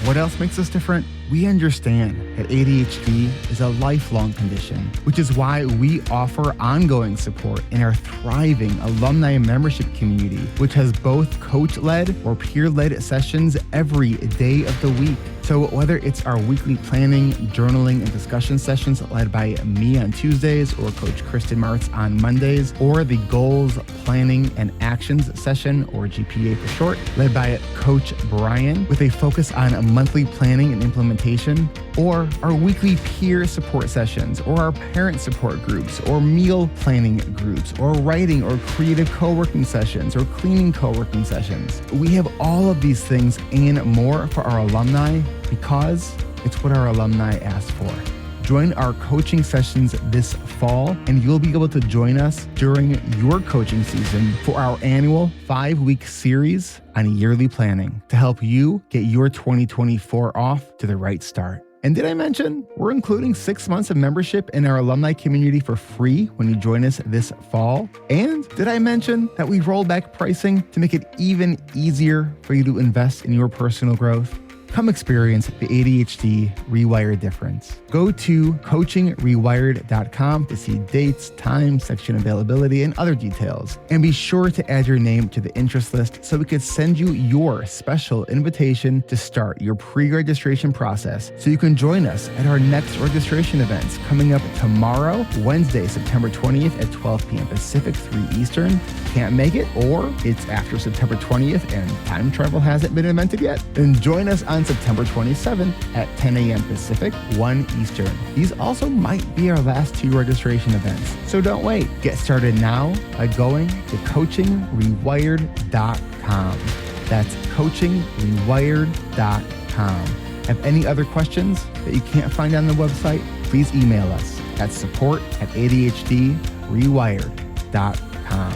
A: What else makes us different? We understand that ADHD is a lifelong condition, which is why we offer ongoing support in our thriving alumni membership community, which has both coach-led or peer-led sessions every day of the week. So whether it's our weekly planning, journaling, and discussion sessions led by me on Tuesdays or Coach Kristen Martz on Mondays, or the goals, planning, and actions session, or GPA for short, led by Coach Brian with a focus on monthly planning and implementation, or our weekly peer support sessions, or our parent support groups, or meal planning groups, or writing or creative co-working sessions, or cleaning co-working sessions. We have all of these things and more for our alumni because it's what our alumni asked for. Join our coaching sessions this fall, and you'll be able to join us during your coaching season for our annual 5-week series on yearly planning to help you get your 2024 off to the right start. And did I mention we're including 6 months of membership in our alumni community for free when you join us this fall? And did I mention that we rolled back pricing to make it even easier for you to invest in your personal growth? Come experience the ADHD reWired difference. Go to coachingrewired.com to see dates, time, section availability, and other details. And be sure to add your name to the interest list so we can send you your special invitation to start your pre-registration process so you can join us at our next registration events coming up tomorrow, Wednesday, September 20th at 12 p.m. Pacific, 3 Eastern. Can't make it, or it's after September 20th and time travel hasn't been invented yet? Then join us on September 27th at 10 a.m. Pacific, 1 Eastern. These also might be our last 2 registration events, so don't wait. Get started now by going to coachingrewired.com. That's coachingrewired.com. Have any other questions that you can't find on the website? Please email us at support@adhdrewired.com.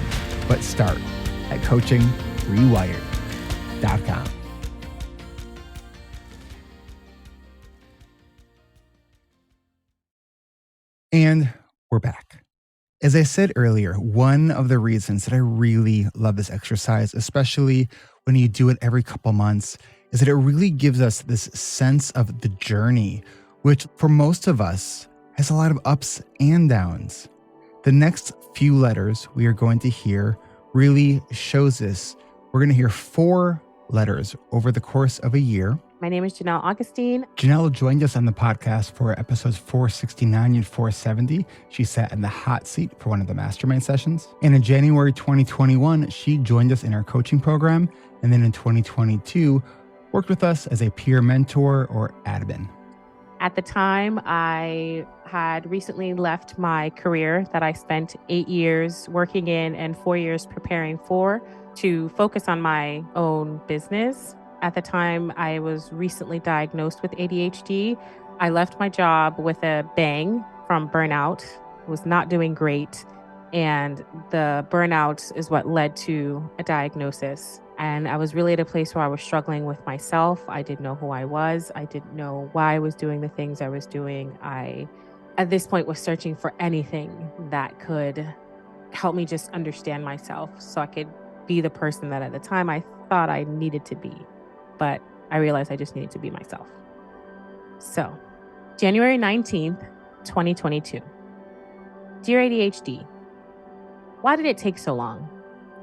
A: But start at coachingrewired.com. And we're back. As I said earlier, one of the reasons that I really love this exercise, especially when you do it every couple months, is that it really gives us this sense of the journey, which for most of us has a lot of ups and downs. The next few letters we are going to hear really shows this. We're going to hear 4 letters over the course of a year.
G: My name is Janelle Augustine.
A: Janelle joined us on the podcast for episodes 469 and 470. She sat in the hot seat for one of the mastermind sessions. And in January 2021, she joined us in our coaching program. And then in 2022, worked with us as a peer mentor or admin.
G: At the time, I had recently left my career that I spent 8 years working in and 4 years preparing for to focus on my own business. At the time, I was recently diagnosed with ADHD. I left my job with a bang from burnout, was not doing great. And the burnout is what led to a diagnosis. And I was really at a place where I was struggling with myself. I didn't know who I was. I didn't know why I was doing the things I was doing. I, at this point, was searching for anything that could help me just understand myself so I could be the person that at the time I thought I needed to be. But I realized I just needed to be myself. So, January 19th, 2022. Dear ADHD, why did it take so long?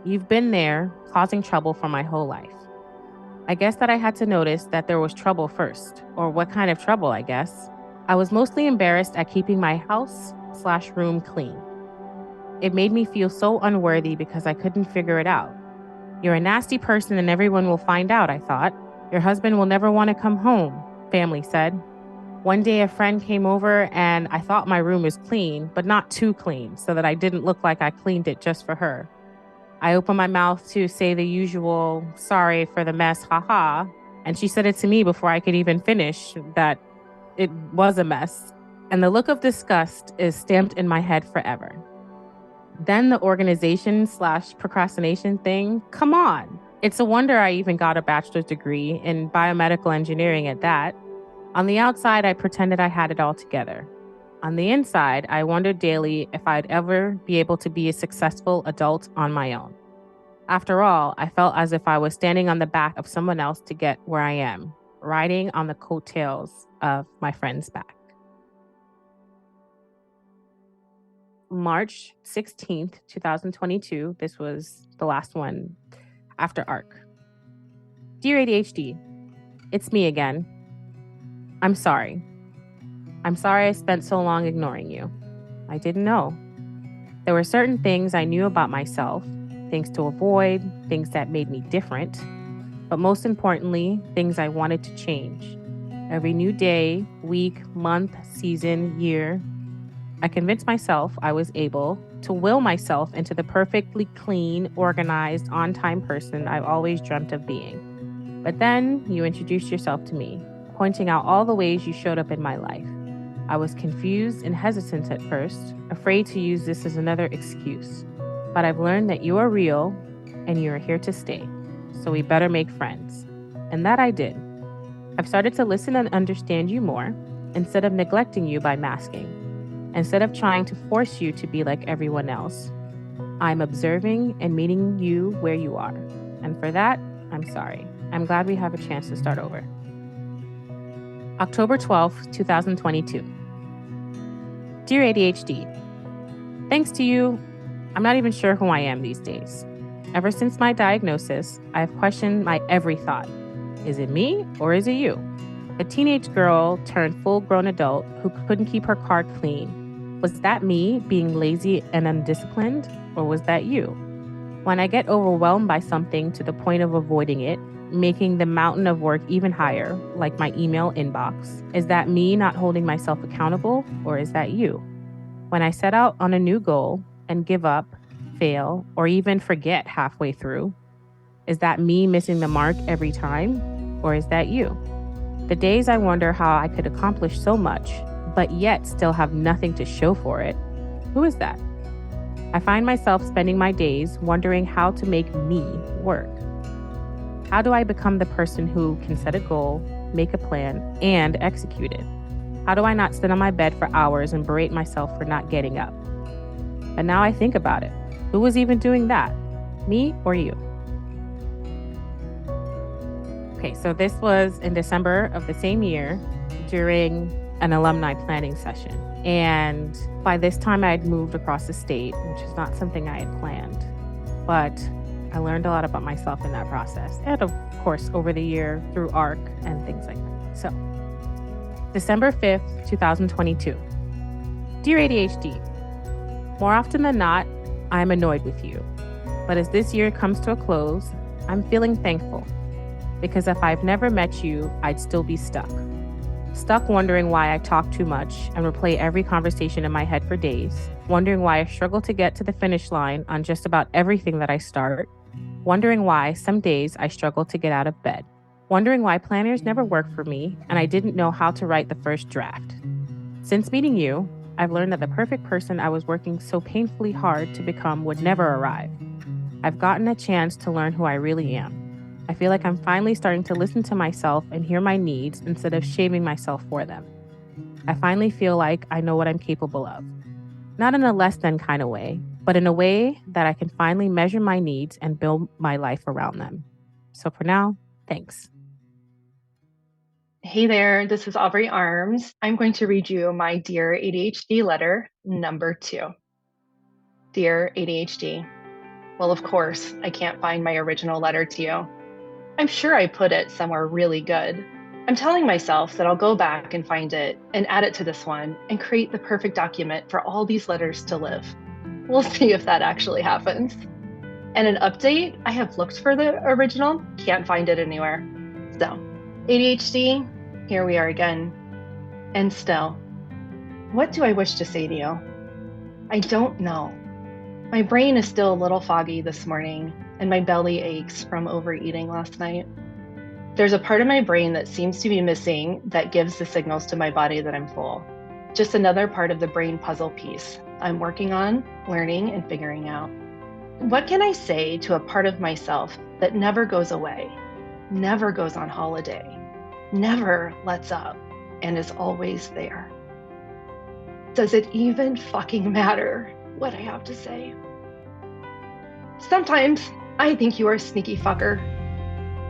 G: You've been there, causing trouble for my whole life. I guess that I had to notice that there was trouble first, or what kind of trouble, I guess. I was mostly embarrassed at keeping my house/room clean. It made me feel so unworthy because I couldn't figure it out. You're a nasty person and everyone will find out, I thought. Your husband will never want to come home, family said. One day a friend came over and I thought my room was clean, but not too clean, so that I didn't look like I cleaned it just for her. I opened my mouth to say the usual, sorry for the mess, haha, and she said it to me before I could even finish that it was a mess. And the look of disgust is stamped in my head forever. Then the organization/procrastination thing, come on. It's a wonder I even got a bachelor's degree in biomedical engineering at that. On the outside, I pretended I had it all together. On the inside, I wondered daily if I'd ever be able to be a successful adult on my own. After all, I felt as if I was standing on the back of someone else to get where I am, riding on the coattails of my friend's back. March 16th, 2022. This was the last one after ARC. Dear ADHD, it's me again. I'm sorry. I'm sorry I spent so long ignoring you. I didn't know. There were certain things I knew about myself, things to avoid, things that made me different, but most importantly, things I wanted to change. Every new day, week, month, season, year, I convinced myself I was able to will myself into the perfectly clean, organized, on-time person I've always dreamt of being. But then you introduced yourself to me, pointing out all the ways you showed up in my life. I was confused and hesitant at first, afraid to use this as another excuse. But I've learned that you are real and you are here to stay. So we better make friends. And that I did. I've started to listen and understand you more instead of neglecting you by masking. Instead of trying to force you to be like everyone else, I'm observing and meeting you where you are. And for that, I'm sorry. I'm glad we have a chance to start over. October 12th, 2022. Dear ADHD, thanks to you, I'm not even sure who I am these days. Ever since my diagnosis, I have questioned my every thought. Is it me or is it you? A teenage girl turned full-grown adult who couldn't keep her car clean. Was that me being lazy and undisciplined, or was that you? When I get overwhelmed by something to the point of avoiding it, making the mountain of work even higher, like my email inbox, is that me not holding myself accountable, or is that you? When I set out on a new goal and give up, fail, or even forget halfway through, is that me missing the mark every time, or is that you? The days I wonder how I could accomplish so much, but yet still have nothing to show for it, who is that? I find myself spending my days wondering how to make me work. How do I become the person who can set a goal, make a plan, and execute it? How do I not sit on my bed for hours and berate myself for not getting up? But now I think about it. Who was even doing that? Me or you? Okay, so this was in December of the same year during an alumni planning session. And by this time I had moved across the state, which is not something I had planned. But I learned a lot about myself in that process. And of course, over the year through ARC and things like that. So, December 5th, 2022. Dear ADHD, more often than not, I'm annoyed with you. But as this year comes to a close, I'm feeling thankful. Because if I've never met you, I'd still be stuck. Stuck wondering why I talk too much and replay every conversation in my head for days, wondering why I struggle to get to the finish line on just about everything that I start, wondering why some days I struggle to get out of bed, wondering why planners never work for me and I didn't know how to write the first draft. Since meeting you, I've learned that the perfect person I was working so painfully hard to become would never arrive. I've gotten a chance to learn who I really am. I feel like I'm finally starting to listen to myself and hear my needs instead of shaming myself for them. I finally feel like I know what I'm capable of. Not in a less than kind of way, but in a way that I can finally measure my needs and build my life around them. So for now, thanks.
H: Hey there, this is Aubrey Arms. I'm going to read you my Dear ADHD letter number 2. Dear ADHD, well, of course, I can't find my original letter to you. I'm sure I put it somewhere really good. I'm telling myself that I'll go back and find it and add it to this one and create the perfect document for all these letters to live. We'll see if that actually happens. And an update, I have looked for the original, can't find it anywhere. So, ADHD, here we are again. And still, what do I wish to say to you? I don't know. My brain is still a little foggy this morning, and my belly aches from overeating last night. There's a part of my brain that seems to be missing that gives the signals to my body that I'm full. Just another part of the brain puzzle piece I'm working on, learning, and figuring out. What can I say to a part of myself that never goes away, never goes on holiday, never lets up, and is always there? Does it even fucking matter what I have to say? Sometimes I think you are a sneaky fucker.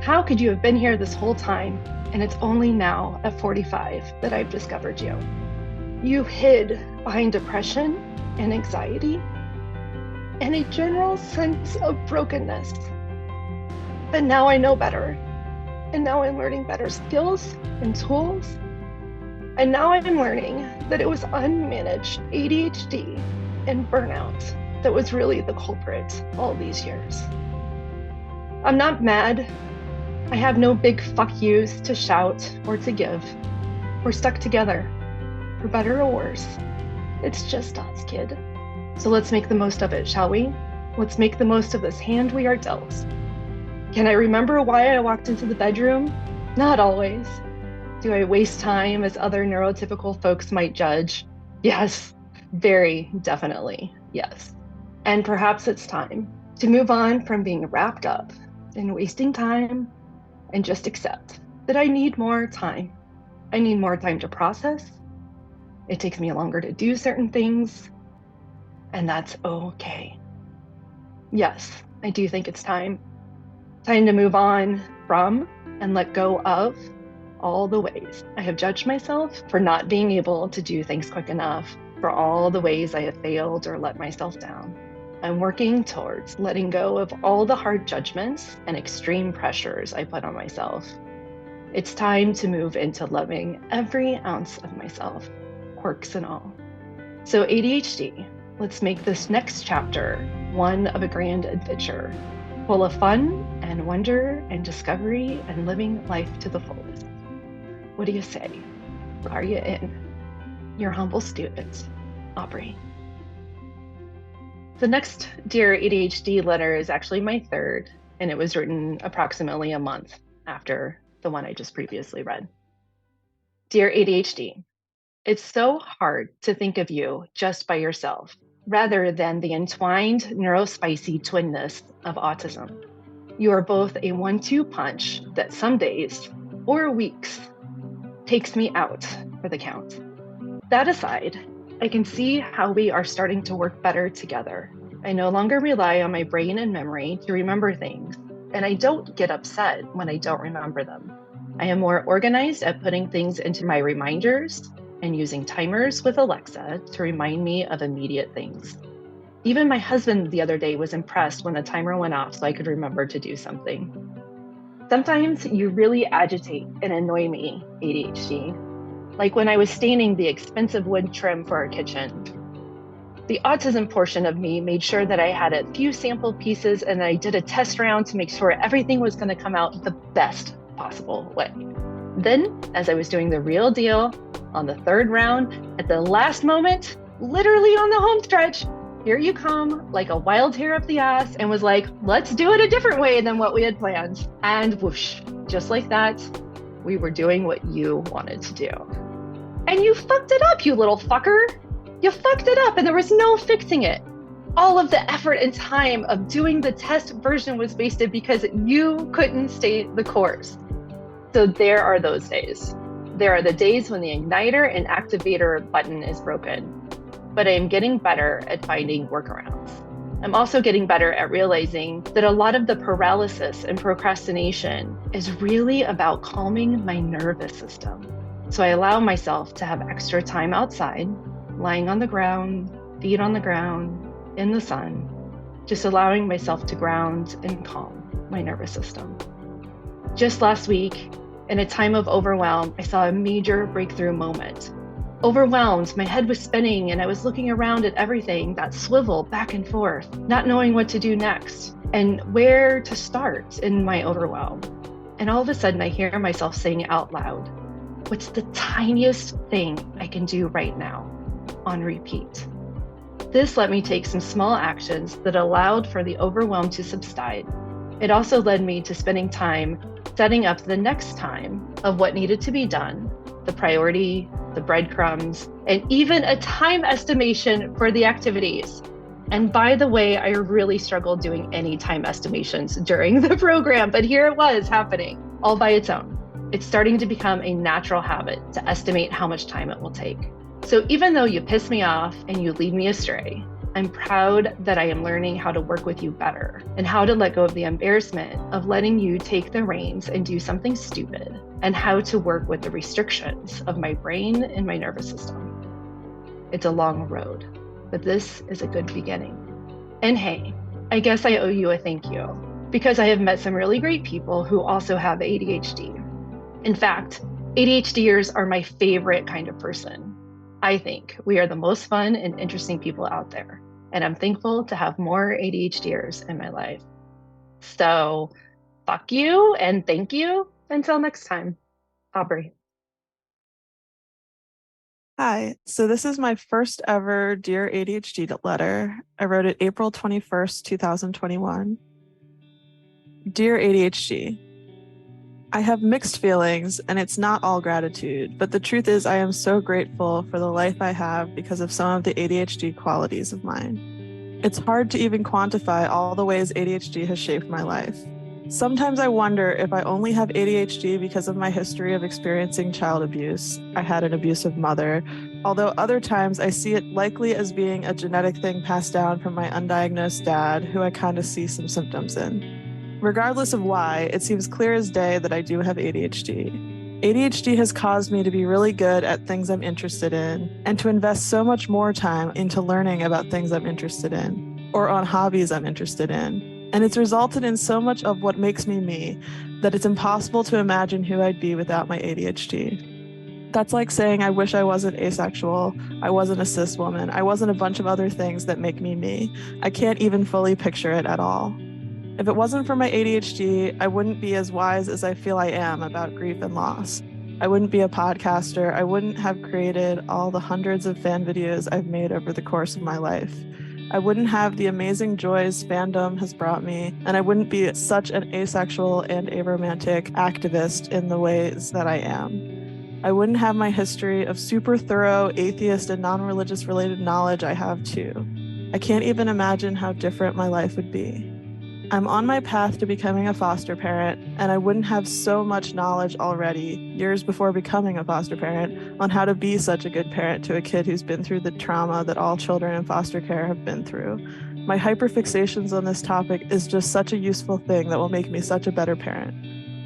H: How could you have been here this whole time, and it's only now at 45 that I've discovered you? You hid behind depression and anxiety and a general sense of brokenness. But now I know better, and now I'm learning better skills and tools. And now I'm learning that it was unmanaged ADHD and burnout that was really the culprit all these years. I'm not mad. I have no big fuck yous to shout or to give. We're stuck together, for better or worse. It's just us, kid. So let's make the most of it, shall we? Let's make the most of this hand we are dealt. Can I remember why I walked into the bedroom? Not always. Do I waste time as other neurotypical folks might judge? Yes, very definitely, yes. And perhaps it's time to move on from being wrapped up in wasting time and just accept that I need more time. I need more time to process. It takes me longer to do certain things, and that's okay. Yes, I do think it's time. Time to move on from and let go of all the ways I have judged myself for not being able to do things quick enough, for all the ways I have failed or let myself down. I'm working towards letting go of all the hard judgments and extreme pressures I put on myself. It's time to move into loving every ounce of myself, quirks and all. So ADHD, let's make this next chapter one of a grand adventure, full of fun and wonder and discovery and living life to the fullest. What do you say? Are you in? Your humble student, Aubrey. The next Dear ADHD letter is actually my third, and it was written approximately a month after the one I just previously read. Dear ADHD, it's so hard to think of you just by yourself, rather than the entwined neurospicy twinness of autism. You are both a 1-2 punch that some days, or weeks, takes me out for the count. That aside, I can see how we are starting to work better together. I no longer rely on my brain and memory to remember things, and I don't get upset when I don't remember them. I am more organized at putting things into my reminders and using timers with Alexa to remind me of immediate things. Even my husband the other day was impressed when the timer went off so I could remember to do something. Sometimes you really agitate and annoy me, ADHD. Like when I was staining the expensive wood trim for our kitchen. The autism portion of me made sure that I had a few sample pieces and I did a test round to make sure everything was going to come out the best possible way. Then, as I was doing the real deal on the third round, at the last moment, literally on the home stretch, here you come like a wild hair up the ass and was like, let's do it a different way than what we had planned. And whoosh, just like that, we were doing what you wanted to do. And you fucked it up, you little fucker. You fucked it up and there was no fixing it. All of the effort and time of doing the test version was wasted because you couldn't stay the course. So there are those days. There are the days when the igniter and activator button is broken, but I am getting better at finding workarounds. I'm also getting better at realizing that a lot of the paralysis and procrastination is really about calming my nervous system. So I allow myself to have extra time outside, lying on the ground, feet on the ground, in the sun, just allowing myself to ground and calm my nervous system. Just last week, In a time of overwhelm, I saw a major breakthrough moment. Overwhelmed, my head was spinning and I was looking around at everything that swiveled back and forth, not knowing what to do next and where to start in my overwhelm. And all of a sudden I hear myself saying out loud, "What's the tiniest thing I can do right now?" on repeat. This let me take some small actions that allowed for the overwhelm to subside. It also led me to spending time setting up the next time of what needed to be done, the priority, the breadcrumbs, and even a time estimation for the activities. And by the way, I really struggled doing any time estimations during the program, but here it was happening all by its own. It's starting to become a natural habit to estimate how much time it will take. So even though you piss me off and you lead me astray, I'm proud that I am learning how to work with you better and how to let go of the embarrassment of letting you take the reins and do something stupid, and how to work with the restrictions of my brain and my nervous system. It's a long road, but this is a good beginning. And hey, I guess I owe you a thank you because I have met some really great people who also have ADHD. In fact, ADHDers are my favorite kind of person. I think we are the most fun and interesting people out there, and I'm thankful to have more ADHDers in my life. So, fuck you and thank you. Until next time, Aubrey.
I: Hi, so this is my first ever Dear ADHD letter. I wrote it April 21st, 2021. Dear ADHD, I have mixed feelings and it's not all gratitude, but the truth is I am so grateful for the life I have because of some of the ADHD qualities of mine. It's hard to even quantify all the ways ADHD has shaped my life. Sometimes I wonder if I only have ADHD because of my history of experiencing child abuse. I had an abusive mother, although other times I see it likely as being a genetic thing passed down from my undiagnosed dad, who I kind of see some symptoms in. Regardless of why, it seems clear as day that I do have ADHD. ADHD has caused me to be really good at things I'm interested in and to invest so much more time into learning about things I'm interested in or on hobbies I'm interested in. And it's resulted in so much of what makes me that it's impossible to imagine who I'd be without my ADHD. That's like saying I wish I wasn't asexual, I wasn't a cis woman, I wasn't a bunch of other things that make me. I can't even fully picture it at all. If it wasn't for my ADHD, I wouldn't be as wise as I feel I am about grief and loss. I wouldn't be a podcaster. I wouldn't have created all the hundreds of fan videos I've made over the course of my life. I wouldn't have the amazing joys fandom has brought me, and I wouldn't be such an asexual and aromantic activist in the ways that I am. I wouldn't have my history of super thorough atheist and non-religious related knowledge I have too. I can't even imagine how different my life would be. I'm on my path to becoming a foster parent, and I wouldn't have so much knowledge already, years before becoming a foster parent, on how to be such a good parent to a kid who's been through the trauma that all children in foster care have been through. My hyperfixations on this topic is just such a useful thing that will make me such a better parent.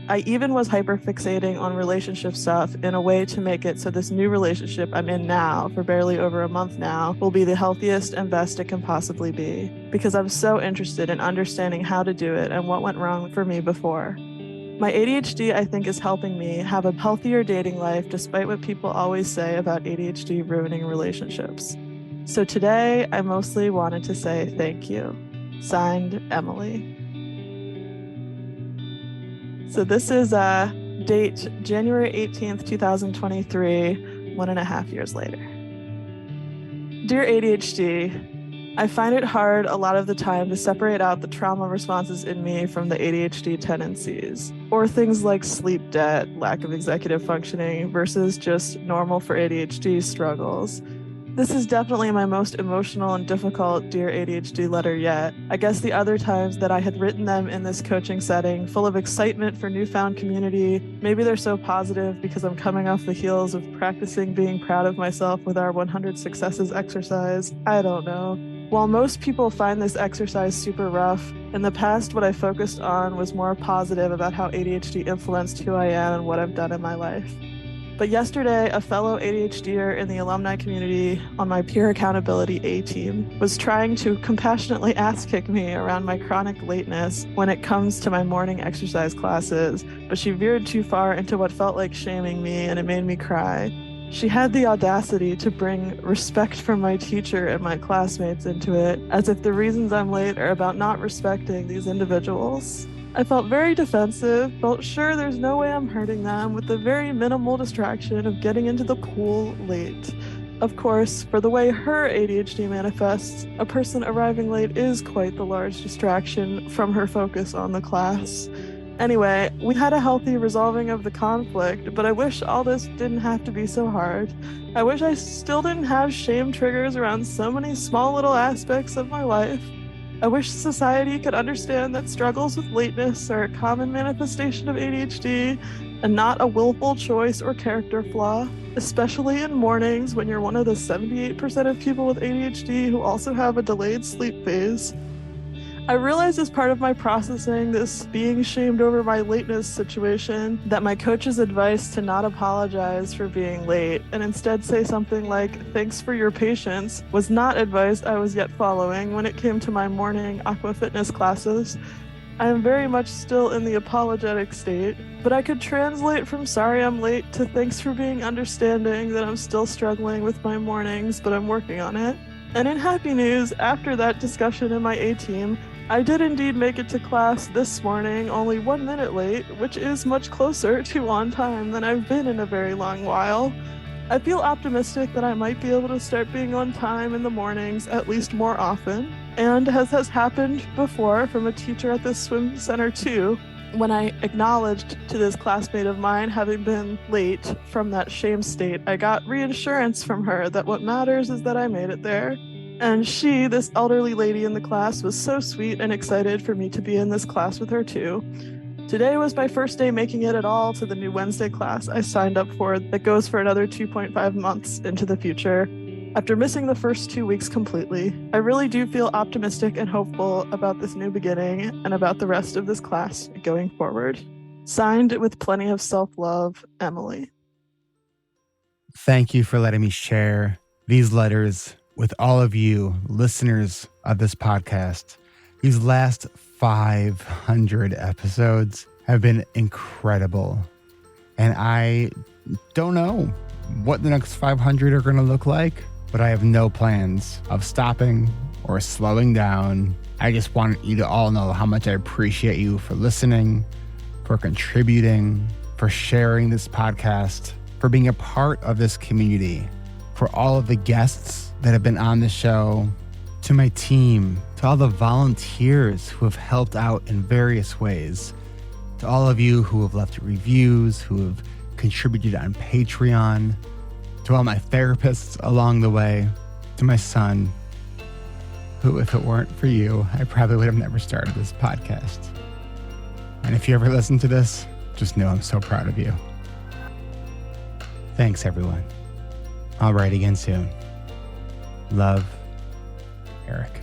I: I even was hyperfixating on relationship stuff in a way to make it so this new relationship I'm in now, for barely over a month now, will be the healthiest and best it can possibly be, because I'm so interested in understanding how to do it and what went wrong for me before. My ADHD, I think, is helping me have a healthier dating life despite what people always say about ADHD ruining relationships. So today, I mostly wanted to say thank you. Signed, Emily. So this is date January 18th, 2023, 1.5 years later. Dear ADHD, I find it hard a lot of the time to separate out the trauma responses in me from the ADHD tendencies, or things like sleep debt, lack of executive functioning, versus just normal for ADHD struggles. This is definitely my most emotional and difficult Dear ADHD letter yet. I guess the other times that I had written them in this coaching setting, full of excitement for newfound community, maybe they're so positive because I'm coming off the heels of practicing being proud of myself with our 100 successes exercise. I don't know. While most people find this exercise super rough, in the past what I focused on was more positive about how ADHD influenced who I am and what I've done in my life. But yesterday, a fellow ADHDer in the alumni community on my peer accountability A team was trying to compassionately ass-kick me around my chronic lateness when it comes to my morning exercise classes, but she veered too far into what felt like shaming me, and it made me cry. She had the audacity to bring respect from my teacher and my classmates into it, as if the reasons I'm late are about not respecting these individuals. I felt very defensive, felt sure there's no way I'm hurting them, with the very minimal distraction of getting into the pool late. Of course, for the way her ADHD manifests, a person arriving late is quite the large distraction from her focus on the class. Anyway, we had a healthy resolving of the conflict, but I wish all this didn't have to be so hard. I wish I still didn't have shame triggers around so many small little aspects of my life. I wish society could understand that struggles with lateness are a common manifestation of ADHD and not a willful choice or character flaw, especially in mornings when you're one of the 78% of people with ADHD who also have a delayed sleep phase. I realized as part of my processing this being shamed over my lateness situation that my coach's advice to not apologize for being late and instead say something like, "Thanks for your patience," was not advice I was yet following when it came to my morning aqua fitness classes. I am very much still in the apologetic state, but I could translate from "sorry I'm late" to "thanks for being understanding that I'm still struggling with my mornings, but I'm working on it." And in happy news, after that discussion in my A team, I did indeed make it to class this morning only 1 minute late, which is much closer to on time than I've been in a very long while. I feel optimistic that I might be able to start being on time in the mornings at least more often, and as has happened before from a teacher at this swim center too, when I acknowledged to this classmate of mine having been late from that shame state, I got reassurance from her that what matters is that I made it there. And she, this elderly lady in the class, was so sweet and excited for me to be in this class with her too. Today was my first day making it at all to the new Wednesday class I signed up for that goes for another 2.5 months into the future. After missing the first 2 weeks completely, I really do feel optimistic and hopeful about this new beginning and about the rest of this class going forward. Signed with plenty of self-love, Emily.
A: Thank you for letting me share these letters with all of you listeners of this podcast. These last 500 episodes have been incredible. And I don't know what the next 500 are going to look like, but I have no plans of stopping or slowing down. I just want you to all know how much I appreciate you for listening, for contributing, for sharing this podcast, for being a part of this community, for all of the guests that have been on the show, to my team, to all the volunteers who have helped out in various ways, to all of you who have left reviews, who have contributed on Patreon, to all my therapists along the way, to my son, who, if it weren't for you, I probably would have never started this podcast. And if you ever listen to this, just know I'm so proud of you. Thanks, everyone. I'll write again soon. Love, Eric.